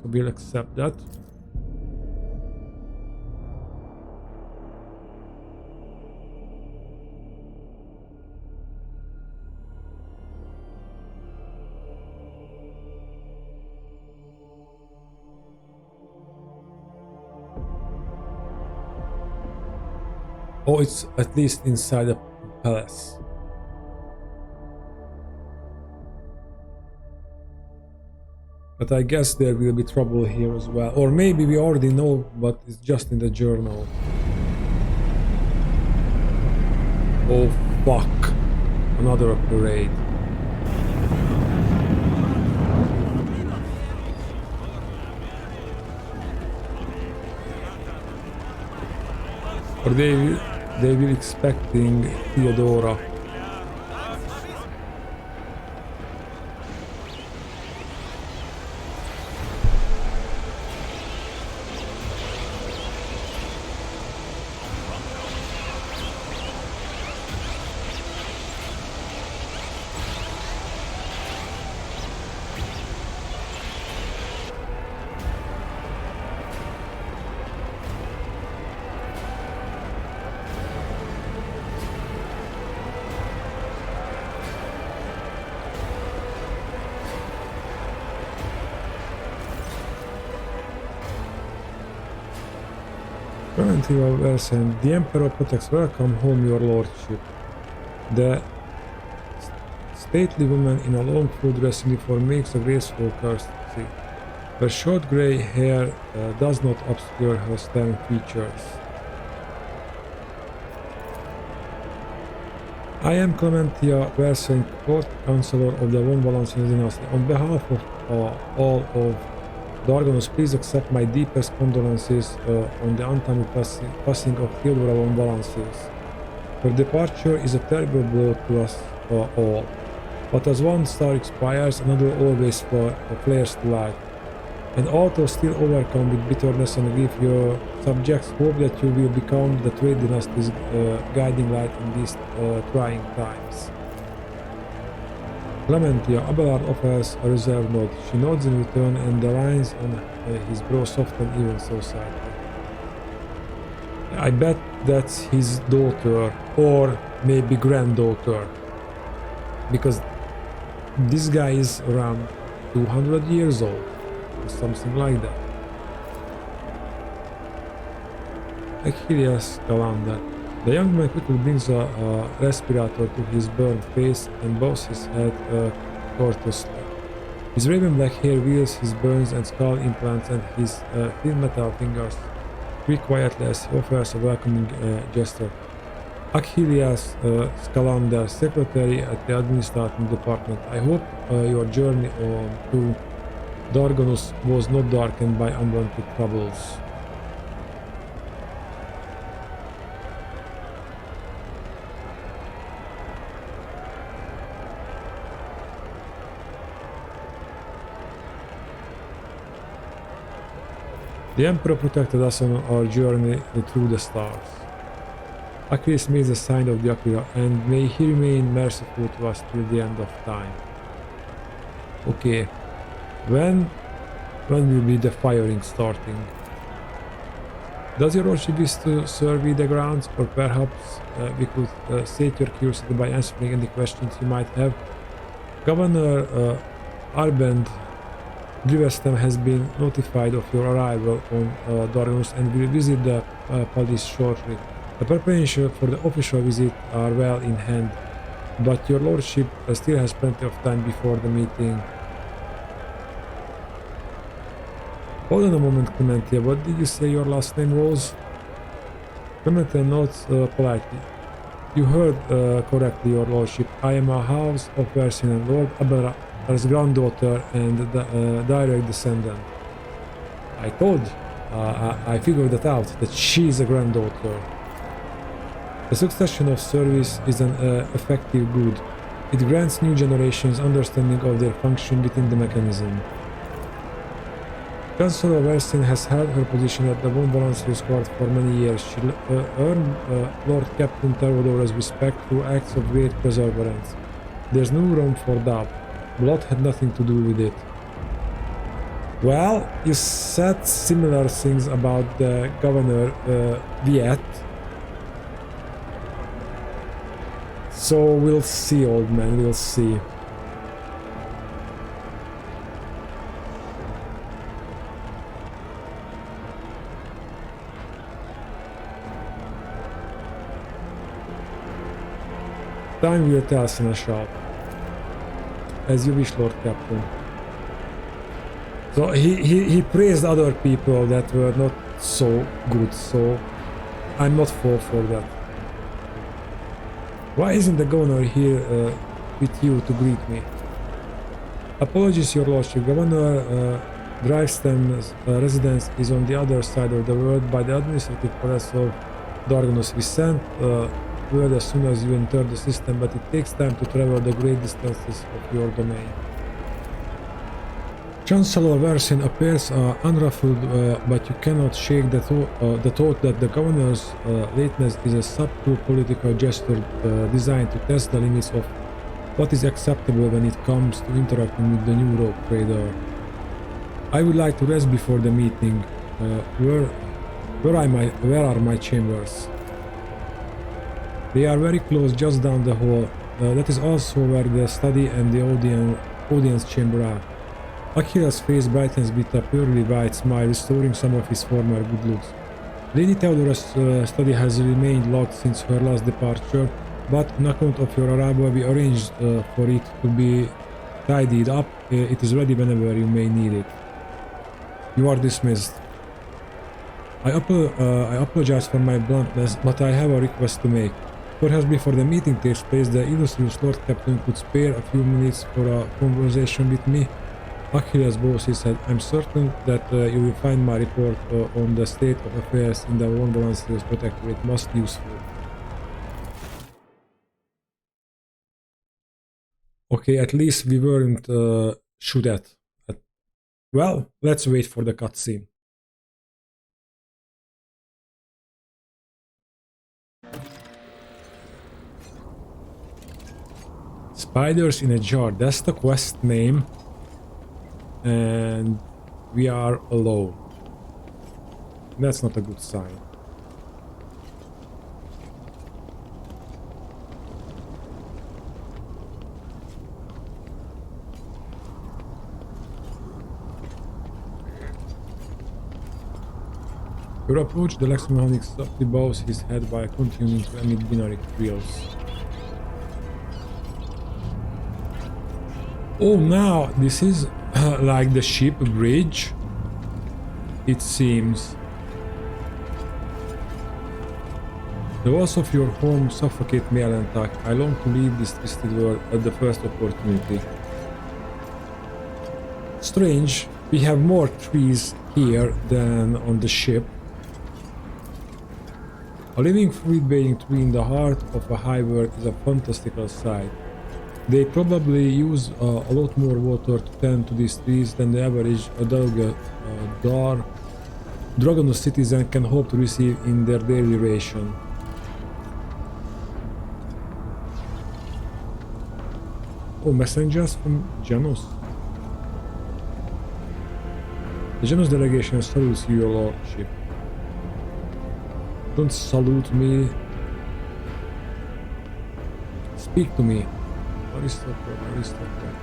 so we'll accept that. Oh, it's at least inside the palace. But I guess there will be trouble here as well. Or maybe we already know, but it's just in the journal. Oh fuck. Another parade. Or they will expecting Theodora. The Emperor protects. Welcome home, your lordship. The stately woman in a long full dress uniform makes a graceful courtesy. Her short grey hair does not obscure her stern features. I am Clementia Versen, court counselor of the Von Valancius dynasty. On behalf of all of Dragonus, please accept my deepest condolences on the untimely passing of Theodora von Valancius. Her departure is a terrible blow to us all. But as one star expires, another always flares to light. And although still overcome with bitterness and grief, your subjects hope that you will become the Trade Dynasty's guiding light in these trying times. Clementia, Abelard offers a reserved nod. She nods in return, and the lines on his brow soften even so slightly. I bet that's his daughter, or maybe granddaughter, because this guy is around 200 years old, or something like that. Achilles Calander. The young man quickly brings a respirator to his burned face and bows his head courteously. His raven black hair veils his burns and skull implants, and his thin metal fingers creak quietly as he offers a welcoming gesture. Achilles Scalander, secretary at the administrative department. I hope your journey to Dragonus was not darkened by unwanted troubles. The Emperor protected us on our journey through the stars. Achilles makes the sign of the Aquila, and may he remain merciful to us till the end of time. Okay. When will be the firing starting? Does your lordship wish to survey the grounds, or perhaps we could sate your curiosity by answering any questions you might have? Governor Arbend Drivestem has been notified of your arrival on Dragonus and will visit the palace shortly. The preparations for the official visit are well in hand, but your lordship still has plenty of time before the meeting. Hold on a moment, Clementia. What did you say your last name was? Clementia nods politely. You heard correctly, your lordship. I am a house of Versin and Lord Abelard's granddaughter and direct descendant. I told you. I figured that out, that she is a granddaughter. The succession of service is an effective good. It grants new generations understanding of their function within the mechanism. Chancellor Versin has held her position at the Von Valancius court for many years. She earned Lord Captain Terodor's respect through acts of great perseverance. There's no room for doubt. Blood had nothing to do with it. Well, you said similar things about the governor Viet. So we'll see, old man, we'll see. Time will tell, Seneschal. As you wish, Lord Captain. So he praised other people that were not so good, so I'm not for that. Why isn't the governor here with you to greet me? Apologies, your lordship. Governor Drivestem's residence is on the other side of the world by the administrative palace of Dragonus. We sent word as soon as you enter the system, but it takes time to travel the great distances of your domain. Chancellor Versin appears unruffled, but you cannot shake the thought that the governor's lateness is a subtle political gesture designed to test the limits of what is acceptable when it comes to interacting with the new rogue trader. I would like to rest before the meeting. Where are my chambers? They are very close, just down the hall. That is also where the study and the audience chamber are. Achilles' face brightens with a purely white smile, restoring some of his former good looks. Lady Theodora's study has remained locked since her last departure, but on account of your arrival we arranged for it to be tidied up. It is ready whenever you may need it. You are dismissed. I apologize for my bluntness, but I have a request to make. Perhaps before the meeting takes place, the illustrious Lord Captain could spare a few minutes for a conversation with me. Achilles bows his head. I'm certain that you will find my report on the state of affairs in the Von Valancius Protectorate most useful. Okay, at least we weren't shot at. Well, let's wait for the cutscene. Spiders in a jar, that's the quest name. And we are alone. That's not a good sign. Your approach, the Lexmahonic softly bows his head while continuing to emit binary trills. Oh, now this is like the ship bridge, it seems. The walls of your home suffocate me, Alentak. I long to leave this twisted world at the first opportunity. Strange, we have more trees here than on the ship. A living fruit-bearing tree in the heart of a high world is a fantastical sight. They probably use a lot more water to tend to these trees than the average Dragonus citizen can hope to receive in their daily ration. Oh, messengers from Janus. The Janus delegation salutes you, your lordship. Don't salute me. Speak to me. Aristocrat, aristocrat.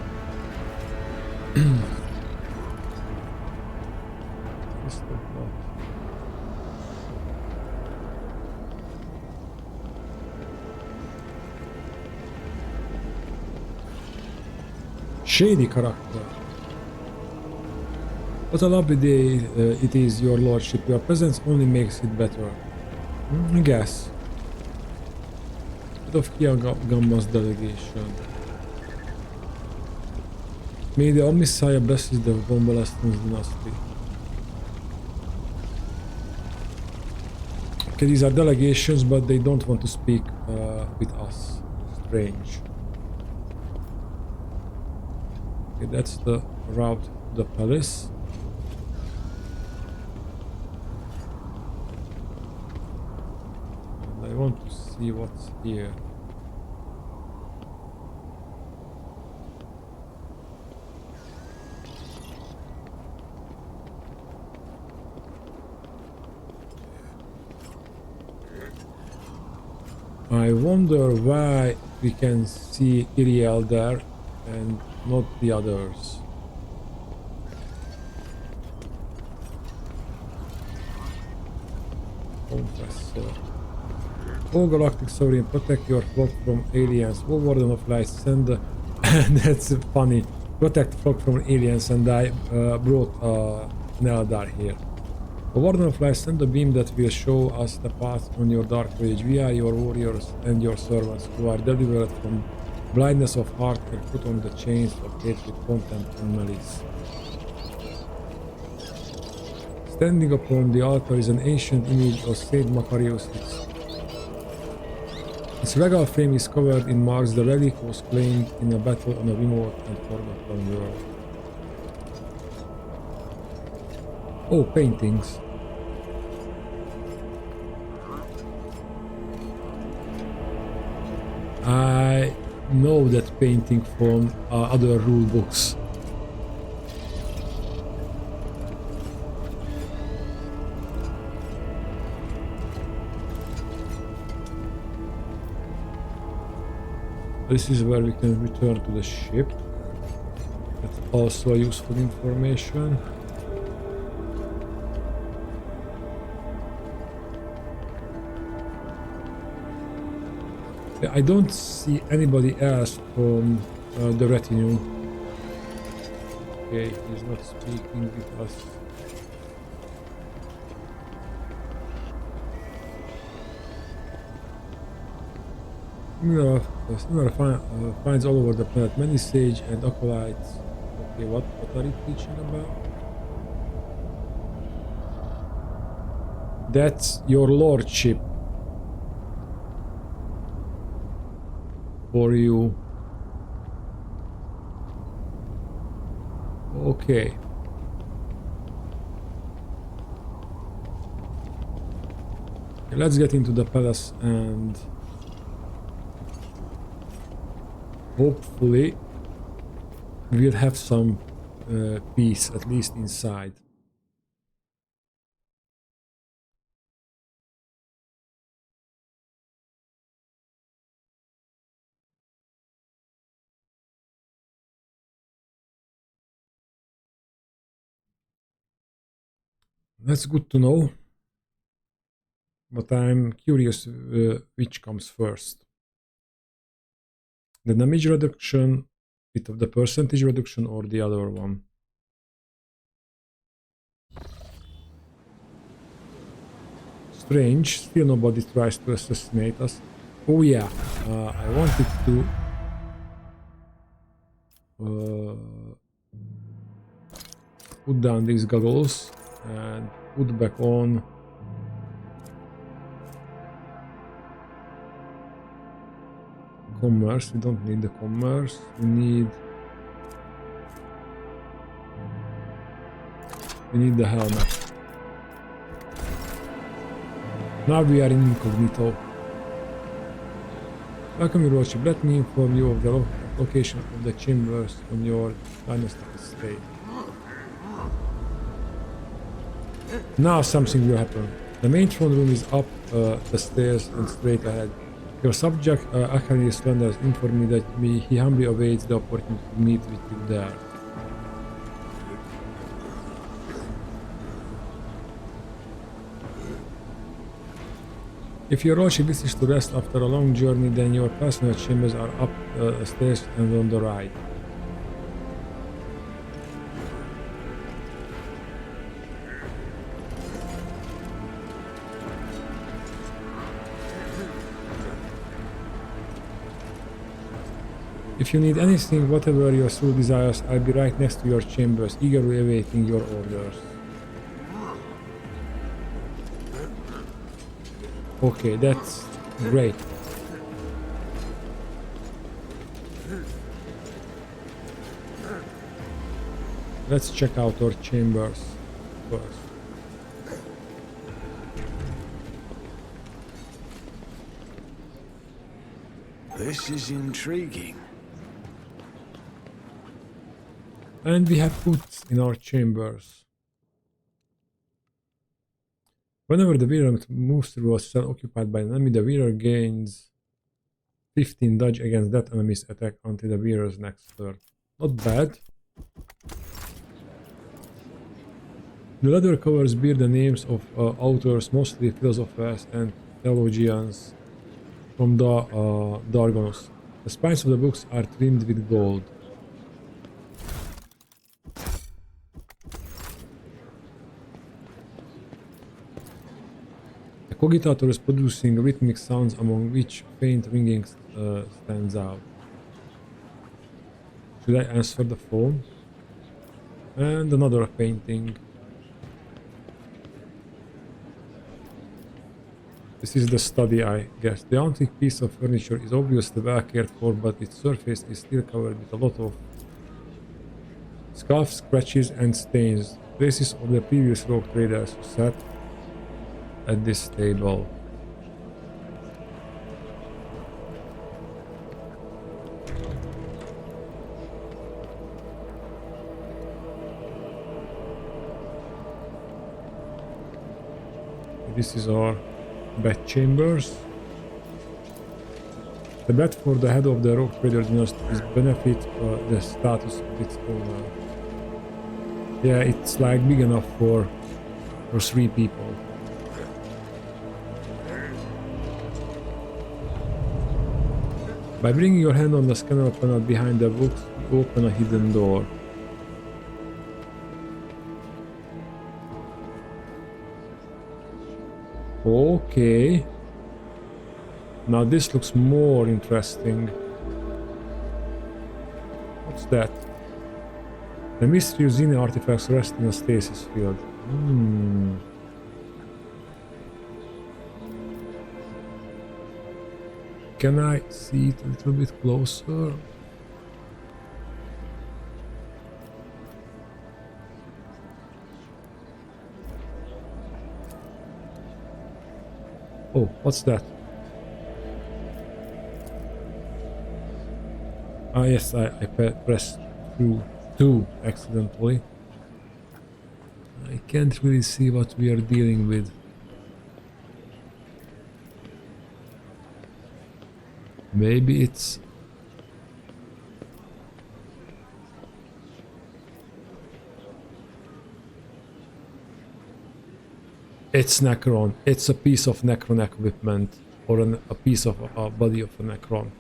Aristocrat. Shady character. What a lovely day it is, your lordship. Your presence only makes it better. I guess. Bit of Kiagamma's delegation. May the Omnissiah blesses the Von Belastens dynasty. Okay, these are delegations, but they don't want to speak with us. Strange. Okay, that's the route to the palace. And I want to see what's here. I wonder why we can see Iriel there and not the others. Confessor. Oh, Galactic Sovereign, protect your flock from aliens. Oh, Warden of Light, send the... That's funny. Protect the flock from aliens, and I brought Neldar here. The Warden of Light, send a beam that will show us the path on your dark voyage. We are your warriors and your servants who are delivered from blindness of heart and put on the chains of hatred, contempt, and malice. Standing upon the altar is an ancient image of Saint Macarius. Its regal frame is covered in marks. The relic was claimed in a battle on a remote and forgotten world. Oh, paintings. I know that painting from other rule books. This is where we can return to the ship. That's also a useful information. I don't see anybody else from the retinue. Okay, he's not speaking with us. Similar finds all over the planet, many sage and acolytes. Okay, what are you teaching about? That's your lordship. For you. Okay. Okay, let's get into the palace and hopefully we'll have some peace, at least inside. That's good to know, but I'm curious which comes first. The damage reduction, bit of the percentage reduction, or the other one. Strange, still nobody tries to assassinate us. Oh yeah, I wanted to put down these goggles and put back on commerce. We don't need the commerce, we need the helmet. Now we are in incognito. Welcome, your lordship. Let me inform you of the location of the chambers on your dynastic estate. Now something will happen. The main throne room is up the stairs and straight ahead. Your subject, Achilles Landers, informed me that he humbly awaits the opportunity to meet with you there. If your lordship wishes to rest after a long journey, then your personal chambers are up the stairs and on the right. If you need anything, whatever your soul desires, I'll be right next to your chambers, eagerly awaiting your orders. Okay, that's great. Let's check out our chambers first. This is intriguing. And we have boots in our chambers. Whenever the wearer moves through a cell occupied by an enemy, the wearer gains 15 dodge against that enemy's attack until the wearer's next turn. Not bad. The leather covers bear the names of authors, mostly philosophers and theologians from the Dragonus. The spines of the books are trimmed with gold. The cogitator is producing rhythmic sounds among which faint ringing stands out. Should I answer the phone? And another painting. This is the study, I guess. The antique piece of furniture is obviously well cared for, but its surface is still covered with a lot of scuffs, scratches and stains. Traces of the previous rogue traders who sat at this table. This is our bed chambers. The bed for the head of the rogue trader dynasty is benefit the status of its owner. Yeah, it's like big enough for 3 people. By bringing your hand on the scanner panel behind the books, you open a hidden door. Okay. Now this looks more interesting. What's that? The mysterious xeno artifacts rest in a stasis field. Can I see it a little bit closer? Oh, what's that? Ah, yes, I pressed through 2 accidentally. I can't really see what we are dealing with. Maybe it's... It's Necron. It's a piece of Necron equipment, or a piece of a body of a Necron.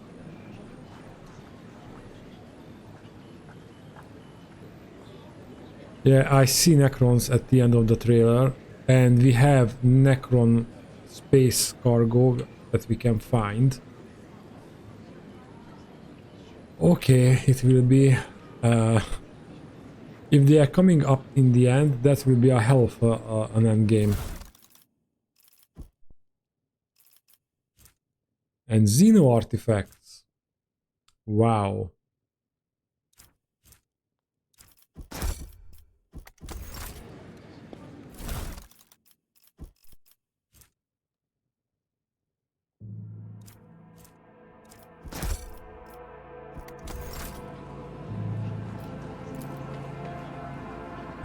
Yeah, I see Necrons at the end of the trailer, and we have Necron space cargo that we can find. Okay, it will be... if they are coming up in the end, that will be a hell of an end game. And xeno artifacts. Wow.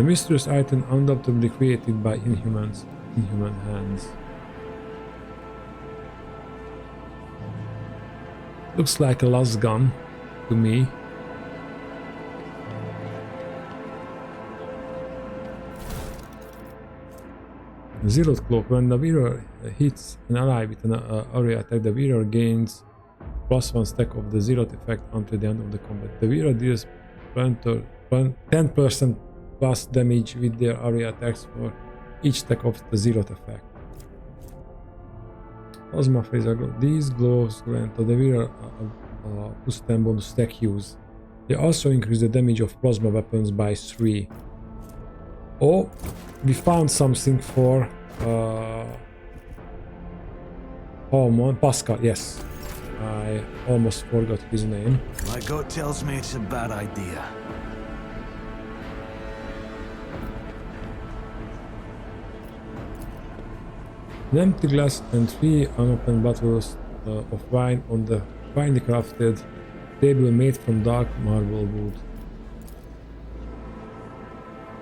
The mysterious item undoubtedly created by inhuman hands. Looks like a las gun to me. Zeroed cloak. When the wearer hits an ally with an area attack, the wearer gains +1 stack of the zeroed effect until the end of the combat. The wearer deals 10% plus damage with their area attacks for each stack of the zeroed effect. Plasma phaser glow. These glows grant the wearer a +10 bonus stack use. They also increase the damage of plasma weapons by 3. Oh, we found something for Pasqal, yes. I almost forgot his name. My gut tells me it's a bad idea. An empty glass and 3 unopened bottles of wine on the finely crafted table made from dark marble wood.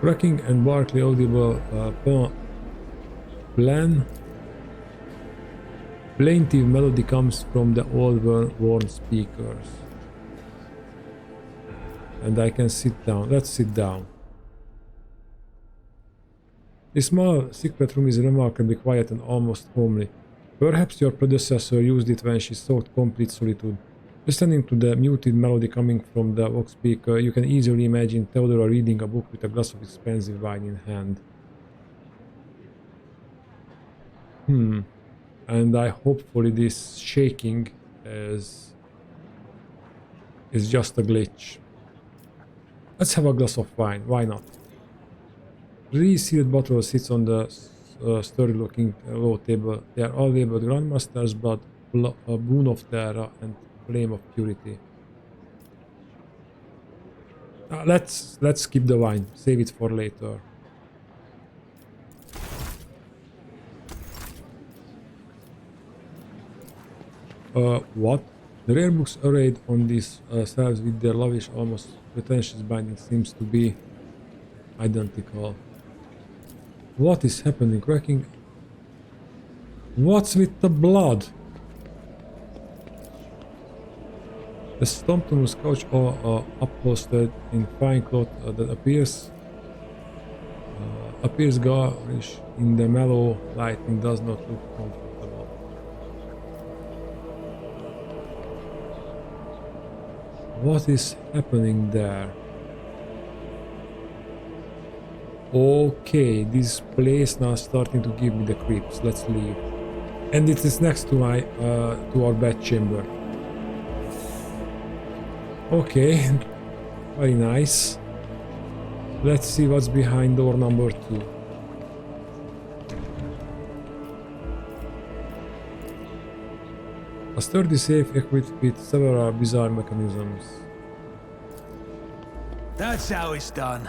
Cracking and barely audible plaintive melody comes from the old worn speakers. And I can sit down. Let's sit down. This small secret room is remarkably quiet and almost homely. Perhaps your predecessor used it when she sought complete solitude. Listening to the muted melody coming from the vox speaker, you can easily imagine Theodora reading a book with a glass of expensive wine in hand. And I hopefully this shaking is just a glitch. Let's have a glass of wine, why not? 3 sealed bottles sits on the sturdy looking low table. They are all labeled Grandmaster's Blood, Boon of Terra and Flame of Purity. Let's skip the wine, save it for later. What? The rare books arrayed on these shelves with their lavish, almost pretentious binding seems to be identical. What is happening? Cracking. What's with the blood? The Stompton's couch upholstered in fine cloth that appears garish in the mellow lighting does not look comfortable. What is happening there? Okay, this place now starting to give me the creeps. Let's leave. And it is next to my to our bed chamber. Okay, very nice. Let's see what's behind door number 2. A sturdy safe equipped with several bizarre mechanisms. That's how it's done.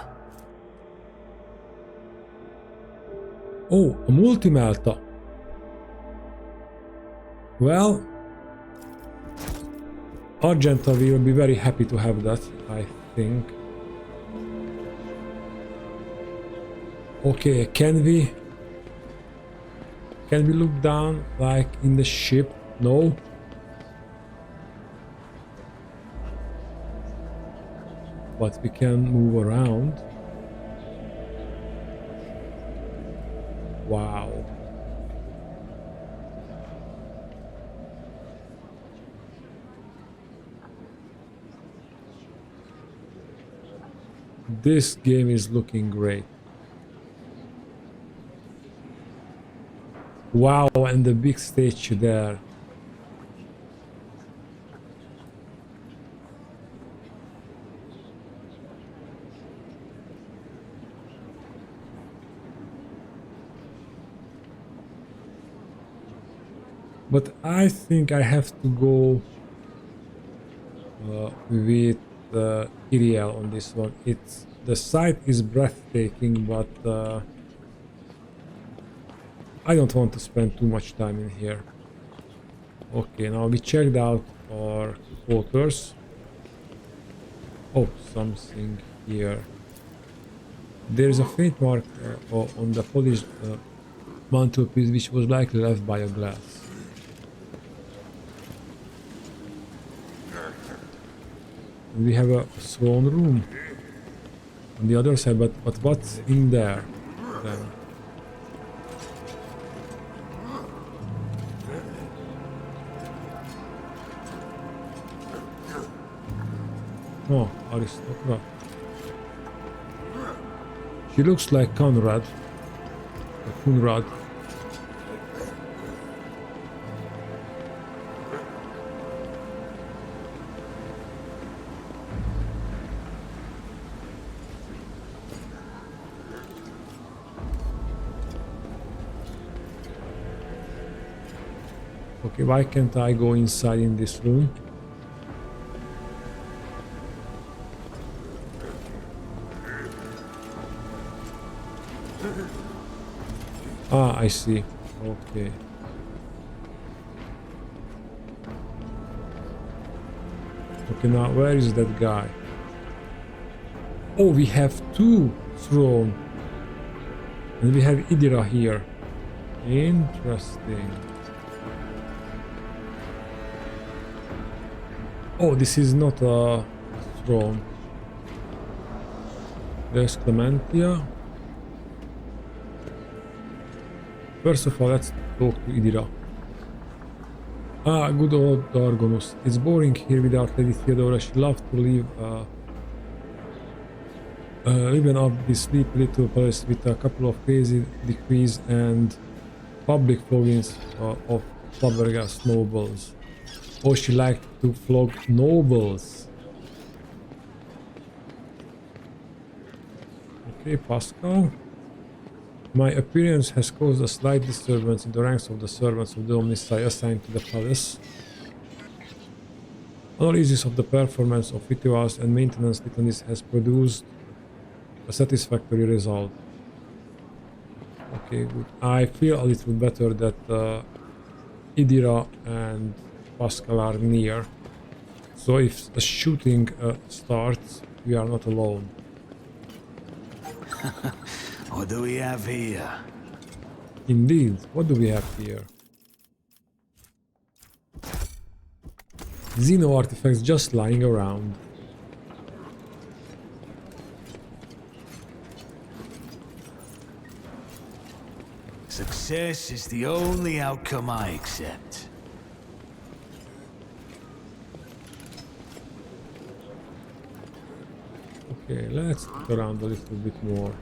Oh, a multi-melta. Well, Argenta will be very happy to have that, I think. Okay, can we look down like in the ship? No. But we can move around. Wow. This game is looking great. Wow, and the big stage there. But I think I have to go with Iriel on this one. The site is breathtaking, but I don't want to spend too much time in here. Okay, now we checked out our quarters. Oh, something here. There is a faint mark on the polished mantelpiece which was likely left by a glass. And we have a throne room on the other side, but what's in there then? Oh, aristocrat. She looks like Conrad. Or Kunrad. Okay, why can't I go inside in this room? Ah, I see. Okay. Okay, now where is that guy? Oh, we have two thrones. And we have Idira here. Interesting. Oh, this is not a throne. There's Clementia. First of all, let's talk to Idira. Ah, good old Dragonus. It's boring here without Lady Theodora. She loved to live even up this sleepy little palace with a couple of crazy decrees and public floggings of Flabbergast nobles. Oh, she liked to flog nobles. Okay, Pasqal. My appearance has caused a slight disturbance in the ranks of the servants of the Omnisci assigned to the palace. Analysis of the performance of rituals and maintenance litanies has produced a satisfactory result. Okay, good. I feel a little better that Idira and Pasqal are near. So if the shooting starts, we are not alone. What do we have here? Indeed, what do we have here? Xeno artifacts just lying around. Success is the only outcome I accept. Okay, let's look around a little bit more.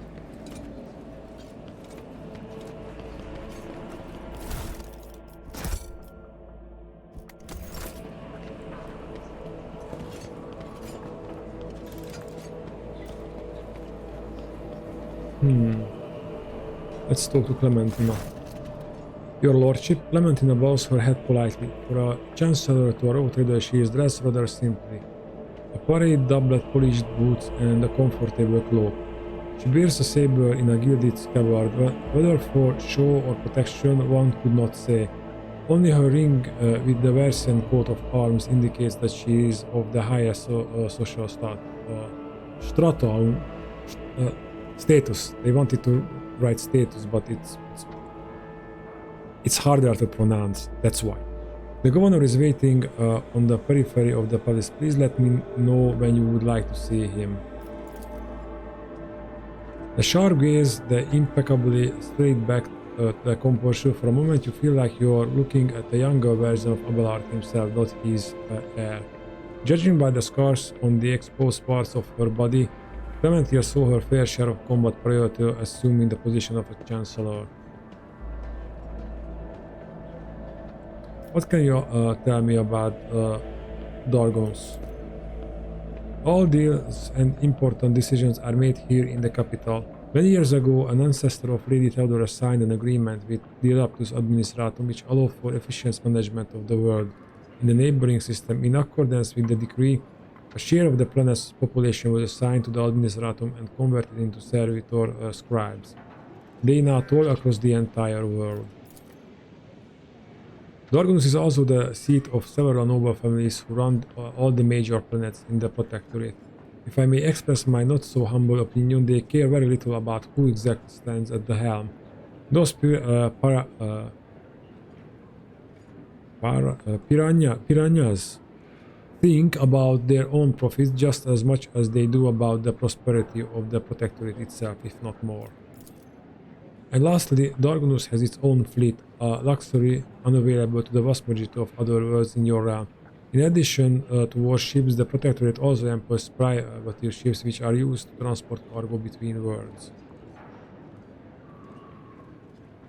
Let's talk to Clementina. Your lordship, Clementina bows her head politely. For a chancellor to a road trader, she is dressed rather simply. A parade doublet, polished boots, and a comfortable cloak. She bears a saber in a gilded scabbard, whether for show or protection one could not say. Only her ring with the Versian coat of arms indicates that she is of the highest social status. They wanted to write status, but it's harder to pronounce, that's why. The governor is waiting on the periphery of the palace. Please let me know when you would like to see him. The sharp gaze, the impeccably straight back the composure. For a moment you feel like you're looking at a younger version of Abelard himself, not his heir. Judging by the scars on the exposed parts of her body, Clementia saw her fair share of combat prior to assuming the position of a chancellor. What can you tell me about Dragonus? All deals and important decisions are made here in the capital. Many years ago, an ancestor of Lady Theodora signed an agreement with the Adaptus Administratum which allowed for efficient management of the world in the neighboring system. In accordance with the decree, a share of the planet's population was assigned to the Administratum and converted into servitor scribes. They now toil across the entire world. Dragonus is also the seat of several noble families who run all the major planets in the Protectorate. If I may express my not so humble opinion, they care very little about who exactly stands at the helm. Those piranhas think about their own profits just as much as they do about the prosperity of the Protectorate itself, if not more. And lastly, Dragonus has its own fleet, a luxury unavailable to the vast majority of other worlds in your realm. In addition to warships, the Protectorate also employs privateer ships which are used to transport cargo between worlds.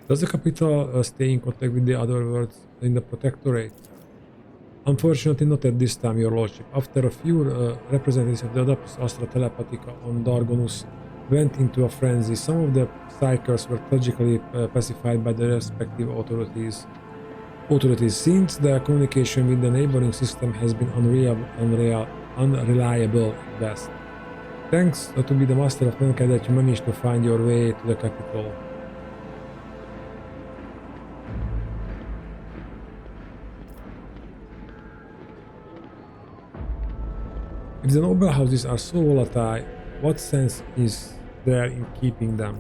Does the capital stay in contact with the other worlds in the Protectorate? Unfortunately, not at this time, your lordship. After a few representatives of the Adeptus Astra Telepathica on Dragonus went into a frenzy, some of the psychers were tragically pacified by the respective authorities. Since the communication with the neighboring system has been unreliable at best. Thanks to be the master of mankind that you managed to find your way to the capital. If the noble houses are so volatile, what sense is there in keeping them?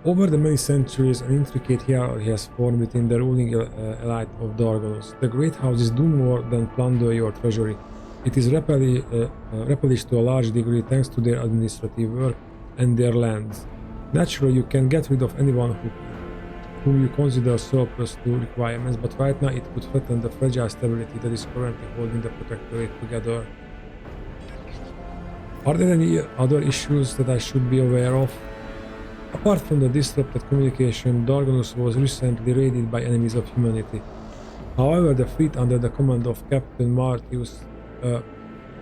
Over the many centuries, an intricate hierarchy has formed within the ruling elite of Dragonus. The great houses do more than plunder your treasury. It is replenished to a large degree thanks to their administrative work and their lands. Naturally, you can get rid of anyone whom you consider surplus to requirements, but right now it would threaten the fragile stability that is currently holding the Protectorate together. Are there any other issues that I should be aware of? Apart from the disrupted communication, Dragonus was recently raided by enemies of humanity. However, the fleet under the command of Captain Martius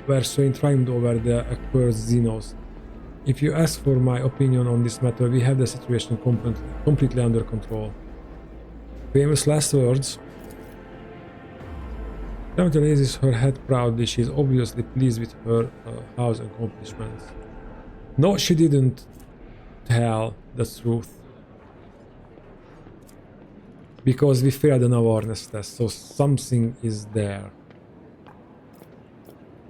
were soon triumphed over the accursed xenos. If you ask for my opinion on this matter, we have the situation completely under control. Famous last words. Clementine raises her head proudly. She is obviously pleased with her house accomplishments. No, she didn't tell the truth. Because we failed an awareness test, so something is there.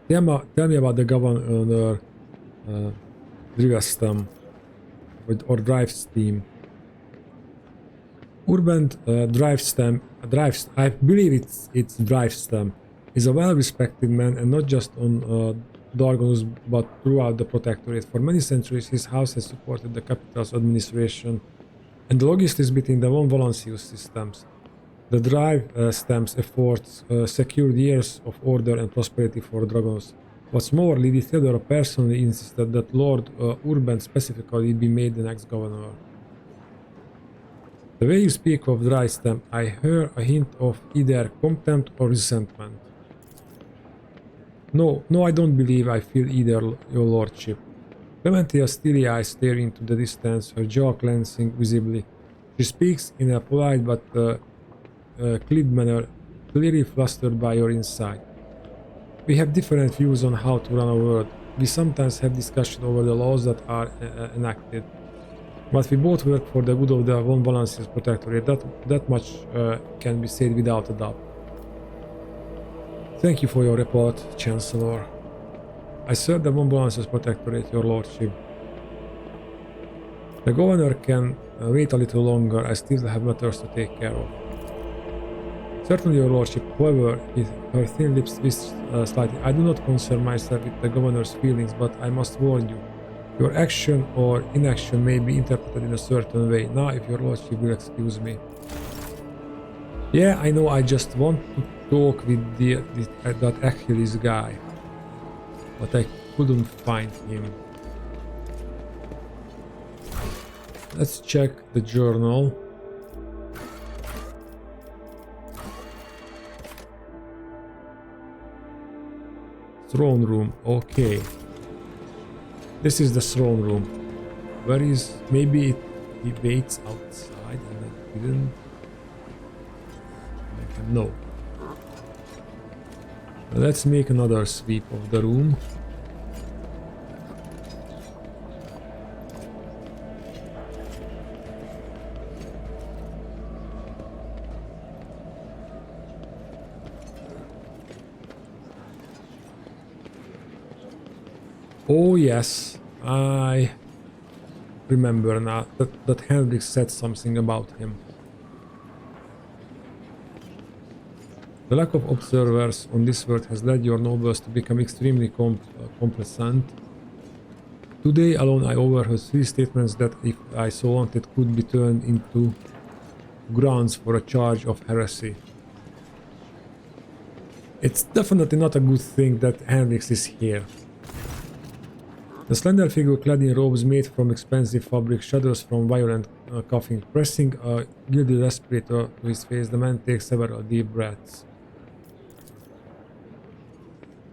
Tell me about the governor Drivestem or Drivestem. Urban I believe it's Drivestem, is a well-respected man, and not just on Dragonus but throughout the Protectorate. For many centuries his house has supported the capital's administration and the logistics between the von Valancius systems. The Drivestem's efforts secured years of order and prosperity for Dragonus. What's more, Lady Theodora personally insisted that Lord Urban specifically be made the next governor. The way you speak of Drivestem, I hear a hint of either contempt or resentment. No, I don't believe I feel either, your lordship. Clementia's steely eyes stare into the distance, her jaw clencing visibly. She speaks in a polite but glib manner, clearly flustered by your insight. We have different views on how to run a world. We sometimes have discussion over the laws that are enacted. But we both work for the good of the von Valancius Protectorate. That much can be said without a doubt. Thank you for your report, Chancellor. I serve the von Valancius Protectorate, your lordship. The governor can wait a little longer. I still have matters to take care of. Certainly, your lordship. However, her thin lips twist slightly. I do not concern myself with the governor's feelings, but I must warn you. Your action or inaction may be interpreted in a certain way. Now, if your lordship will excuse me. Yeah, I know, I just want to talk with that Achilles guy. But I couldn't find him. Let's check the journal. Throne room, okay. This is the throne room. Where is... maybe he waits outside and I didn't... No. Let's make another sweep of the room. Oh yes, I remember now that Hendrik said something about him. The lack of observers on this world has led your nobles to become extremely complacent. Today alone I overheard 3 statements that, if I so wanted, could be turned into grounds for a charge of heresy. It's definitely not a good thing that Hendrix is here. The slender figure clad in robes made from expensive fabric shudders from violent coughing. Pressing a gilded respirator to his face, the man takes several deep breaths.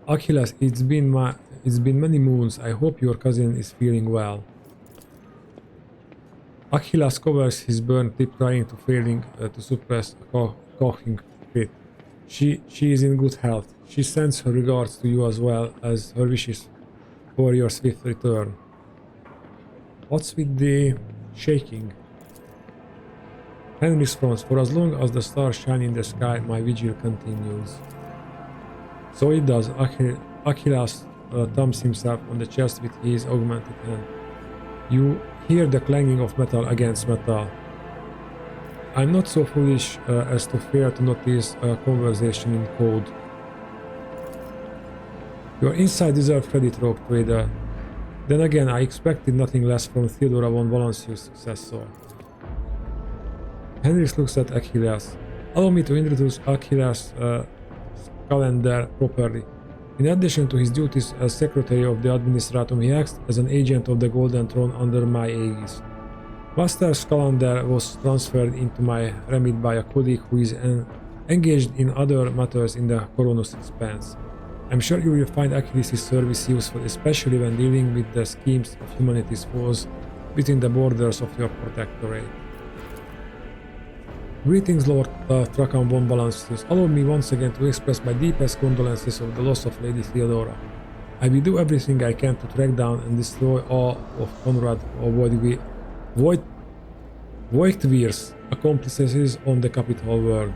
Achilles, it's been many moons. I hope your cousin is feeling well. Achilles covers his burned lip, trying to failing to suppress a coughing fit. She is in good health. She sends her regards to you as well as her wishes for your swift return. What's with the shaking? Henry frowns. For as long as the stars shine in the sky, my vigil continues. So it does. Achilles thumbs himself on the chest with his augmented hand. You hear the clanging of metal against metal. I'm not so foolish as to fail to notice a conversation in code. Your insight deserves credit, Rogue Trader. Then again, I expected nothing less from Theodora von Valancius' successor. Henrys looks at Achilles. Allow me to introduce Achilles' calendar properly. In addition to his duties as Secretary of the Administratum, he acts as an agent of the Golden Throne under my aegis. Master Scalander was transferred into my remit by a colleague who is engaged in other matters in the Coronus expanse. I'm sure you will find Achilles' service useful, especially when dealing with the schemes of humanity's foes within the borders of your protectorate. Greetings, Lord Trakan von Valancius. Allow me once again to express my deepest condolences of the loss of Lady Theodora. I will do everything I can to track down and destroy all of Conrad or Voigtvir's accomplices on the capital world.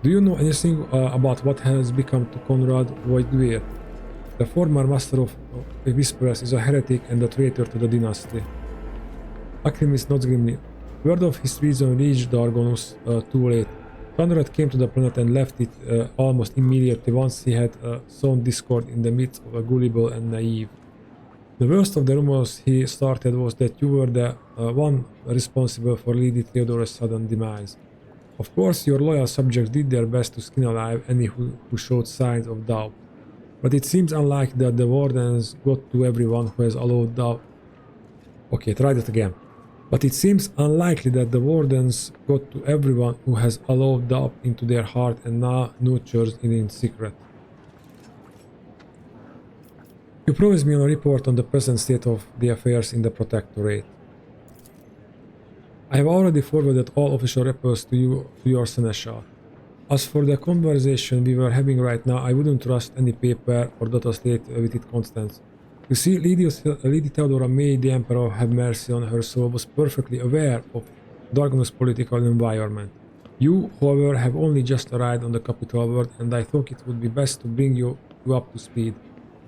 Do you know anything about what has become to Conrad Voigtvir? The former master of Whisperers is a heretic and a traitor to the dynasty. Achilles nods grimly. Word of his treason reached Dragonus too late. Conrad came to the planet and left it almost immediately once he had sown discord in the midst of a gullible and naive. The worst of the rumors he started was that you were the one responsible for Lady Theodora's sudden demise. Of course, your loyal subjects did their best to skin alive any who showed signs of doubt. But it seems unlikely that the Wardens got to everyone who has allowed doubt. Okay, try that again. But it seems unlikely that the Wardens got to everyone who has allowed doubt into their heart and now nurtures it in secret. You promised me a report on the present state of the affairs in the Protectorate. I have already forwarded all official reports to your Seneschal. As for the conversation we were having right now, I wouldn't trust any paper or data state with its contents. You see, Lady Theodora, may the Emperor have mercy on her soul, was perfectly aware of Dragonus' political environment. You, however, have only just arrived on the capital world, and I thought it would be best to bring you up to speed.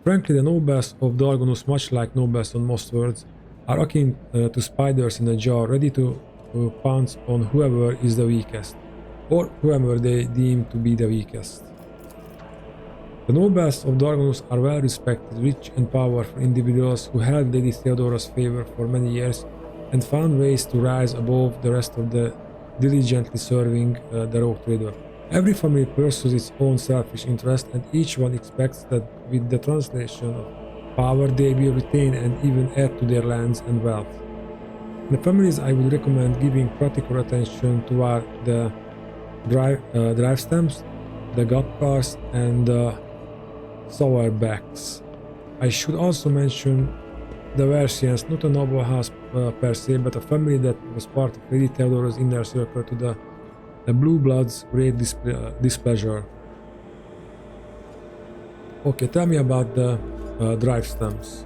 Frankly, the nobles of Dragonus, much like nobles on most worlds, are akin to spiders in a jar, ready to pounce on whoever is the weakest, or whoever they deem to be the weakest. The nobles of Dragonus are well-respected, rich and powerful individuals who held Lady Theodora's favor for many years and found ways to rise above the rest of the diligently serving the Rogue Trader. Every family pursues its own selfish interest, and each one expects that with the translation of power they will retain and even add to their lands and wealth. In the families, I would recommend giving particular attention toward the drive stems, the Gappars, and the Sauerbachs. I should also mention the Versians, not a noble house per se, but a family that was part of Lady Theodora's inner circle, to the Blue Blood's great displeasure. Okay, tell me about the drive stems.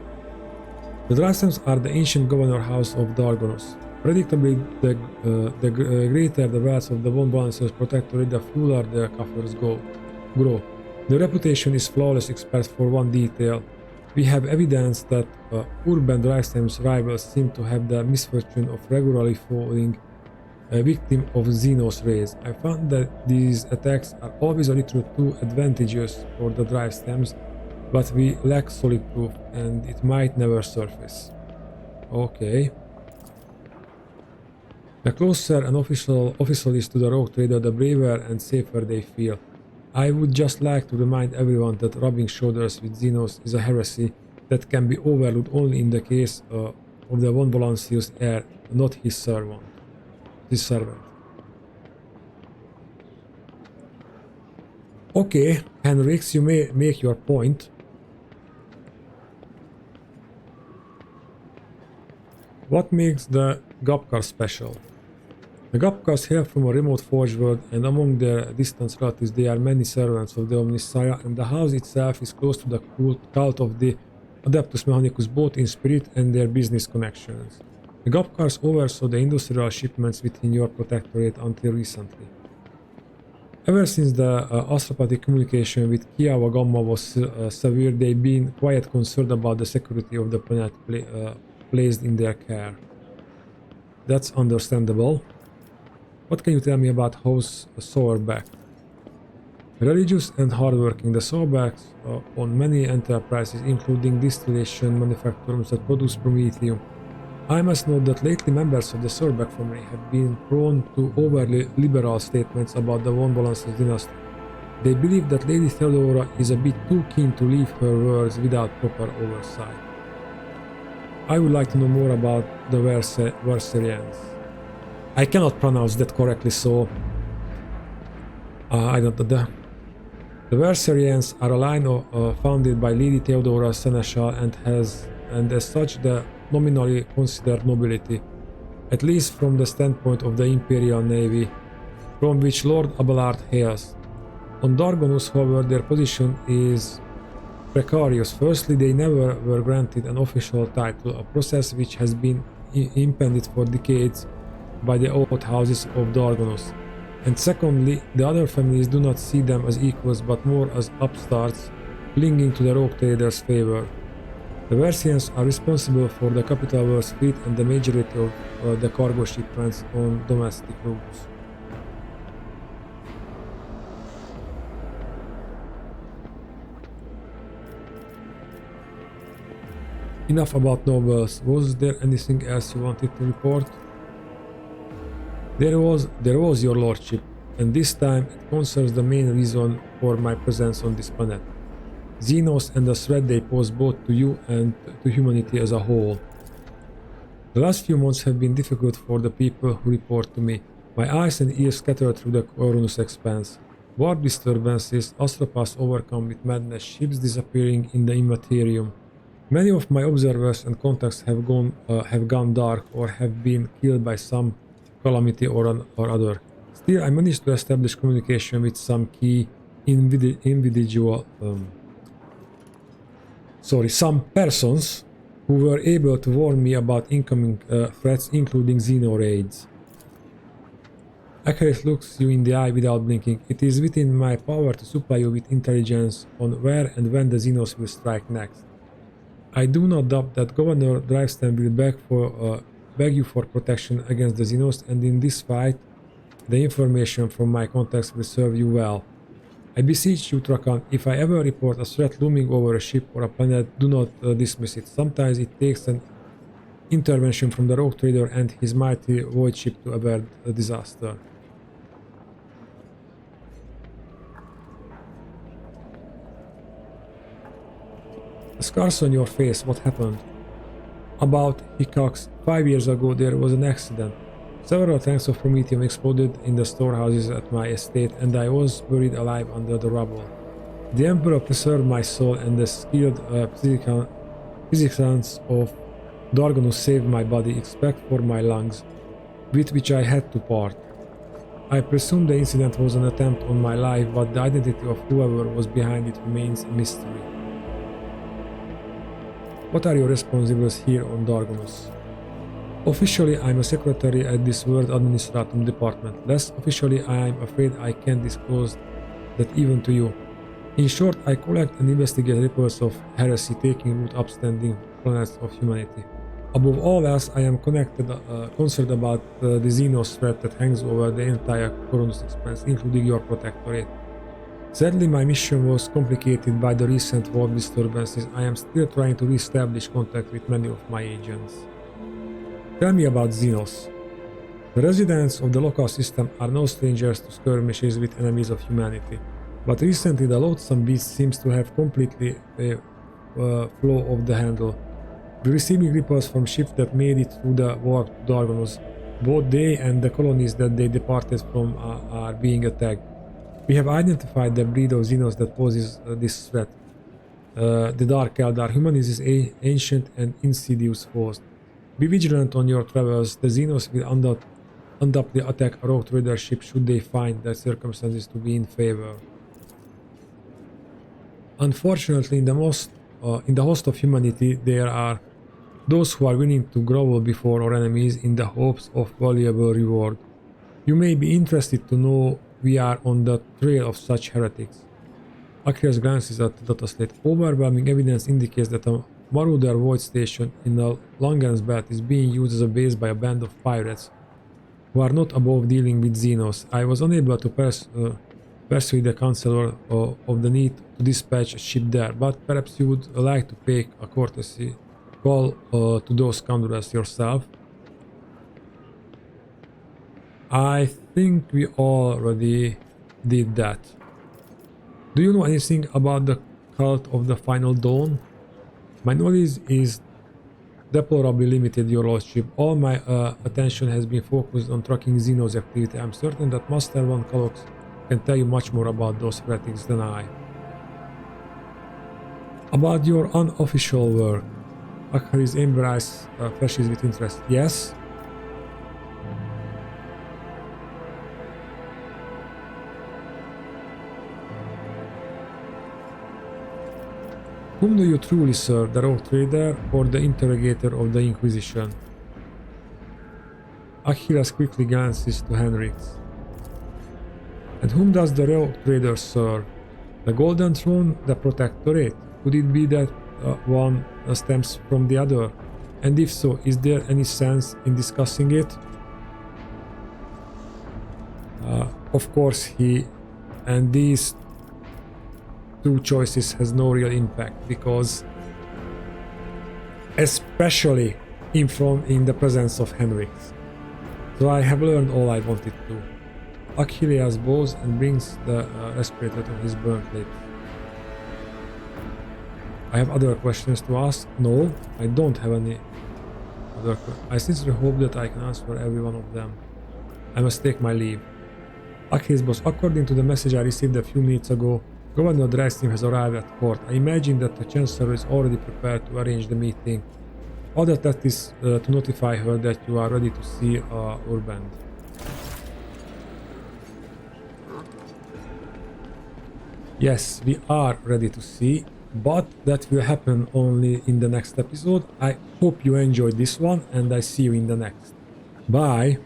The drive stems are the ancient governor house of Dragonus. Predictably, the greater the wealth of the von Valancius protectorate, the fuller the coffers grow. The reputation is flawless except for one detail. We have evidence that urban Drivestam's rivals seem to have the misfortune of regularly falling victim of xeno's raids. I found that these attacks are always a little too advantageous for the Drivestams, but we lack solid proof and it might never surface. Okay. The closer an official is to the rogue trader, the braver and safer they feel. I would just like to remind everyone that rubbing shoulders with xenos is a heresy that can be overlooked only in the case of the von Valancius heir, not his servant. Okay, Henrix, you may make your point. What makes the Gapkar special? The Gapkars hail from a remote forge world, and among their distant relatives they are many servants of the Omnissiah, and the house itself is close to the cult of the Adeptus Mechanicus both in spirit and their business connections. The Gapkars oversaw the industrial shipments within your protectorate until recently. Ever since the astropathic communication with Kiawa Gamma was severe, they've been quite concerned about the security of the planet placed in their care. That's understandable. What can you tell me about House Sowerback? Religious and hardworking, the Sowerbacks own many enterprises, including distillation manufacturers that produce promethium. I must note that lately members of the Sowerback family have been prone to overly liberal statements about the von Valancius dynasty. They believe that Lady Theodora is a bit too keen to leave her words without proper oversight. I would like to know more about the Verserians. I cannot pronounce that correctly, so I don't know. The Verserians are a line founded by Lady Theodora Seneschal and as such the nominally considered nobility, at least from the standpoint of the Imperial Navy, from which Lord Abelard hails. On Dragonus, however, their position is precarious. Firstly, they never were granted an official title, a process which has been impeded for decades by the oath houses of Dragonus. And secondly, the other families do not see them as equals but more as upstarts clinging to the rogue traders' favor. The Versians are responsible for the capital world's fleet and the majority of the cargo shipments on domestic routes. Enough about nobles. Was there anything else you wanted to report? There was, your lordship, and this time it concerns the main reason for my presence on this planet. Xenos and the threat they pose both to you and to humanity as a whole. The last few months have been difficult for the people who report to me. My eyes and ears scattered through the Corunus expanse. War disturbances, astropaths overcome with madness, ships disappearing in the immaterium. Many of my observers and contacts have gone dark or have been killed by some calamity or other. Still, I managed to establish communication with some key some persons who were able to warn me about incoming threats, including xeno raids. Akaris looks you in the eye without blinking. It is within my power to supply you with intelligence on where and when the xenos will strike next. I do not doubt that Governor Drivestam will beg you for protection against the xenos, and in this fight, the information from my contacts will serve you well. I beseech you, Trakan, if I ever report a threat looming over a ship or a planet, do not dismiss it. Sometimes it takes an intervention from the rogue trader and his mighty void ship to avert a disaster. The scars on your face, what happened? About Hickox, 5 years ago there was an accident. Several tanks of promethium exploded in the storehouses at my estate and I was buried alive under the rubble. The Emperor preserved my soul and the skilled physicians of Dragonus saved my body except for my lungs, with which I had to part. I presume the incident was an attempt on my life, but the identity of whoever was behind it remains a mystery. What are your responsibilities here on Dragonus? Officially, I'm a secretary at this World Administratum department. Less officially, I am afraid I can't disclose that even to you. In short, I collect and investigate reports of heresy taking root upstanding planets of humanity. Above all else, I am concerned about the xenos threat that hangs over the entire Dragonus expanse, including your protectorate. Sadly, my mission was complicated by the recent war disturbances. I am still trying to re-establish contact with many of my agents. Tell me about xenos. The residents of the local system are no strangers to skirmishes with enemies of humanity, but recently the loathsome beast seems to have completely flow of the handle. We're receiving reports from ships that made it through the warp to Dragonus. Both they and the colonies that they departed from are being attacked. We have identified the breed of xenos that poses this threat. The Dark Eldar. Humanity is an ancient and insidious host. Be vigilant on your travels. The xenos will undoubtedly attack a rogue trader ship should they find the circumstances to be in favor. Unfortunately, in the host of humanity, there are those who are willing to grovel before our enemies in the hopes of valuable reward. You may be interested to know we are on the trail of such heretics. Akira's glances at the dataslate. Overwhelming evidence indicates that a marauder void station in the Langen's belt is being used as a base by a band of pirates who are not above dealing with xenos. I was unable to persuade the Chancellor of the need to dispatch a ship there, but perhaps you would like to pay a courtesy call to those scoundrels yourself. I think we already did that. Do you know anything about the cult of the Final Dawn? My knowledge is deplorably limited, your lordship. All my attention has been focused on tracking Xeno's activity. I'm certain that Master Von Kalox can tell you much more about those heretics than I. About your unofficial work. Akari's amber eyes flashes with interest. Yes? Whom do you truly serve, the rogue trader or the interrogator of the Inquisition? Achiras quickly glances to Henrix. And whom does the rogue trader serve? The Golden Throne, the Protectorate? Could it be that one stems from the other? And if so, is there any sense in discussing it? Of course he and these two choices has no real impact, because especially in the presence of Henrix. So I have learned all I wanted to. Achilles bows and brings the respirator to his burnt lips. I have other questions to ask? No, I don't have any other questions. I sincerely hope that I can answer every one of them. I must take my leave. Achilles boss, according to the message I received a few minutes ago, Governor Dragstein has arrived at court. I imagine that the Chancellor is already prepared to arrange the meeting. All that is to notify her that you are ready to see Urband. Yes, we are ready to see, but that will happen only in the next episode. I hope you enjoyed this one, and I see you in the next. Bye!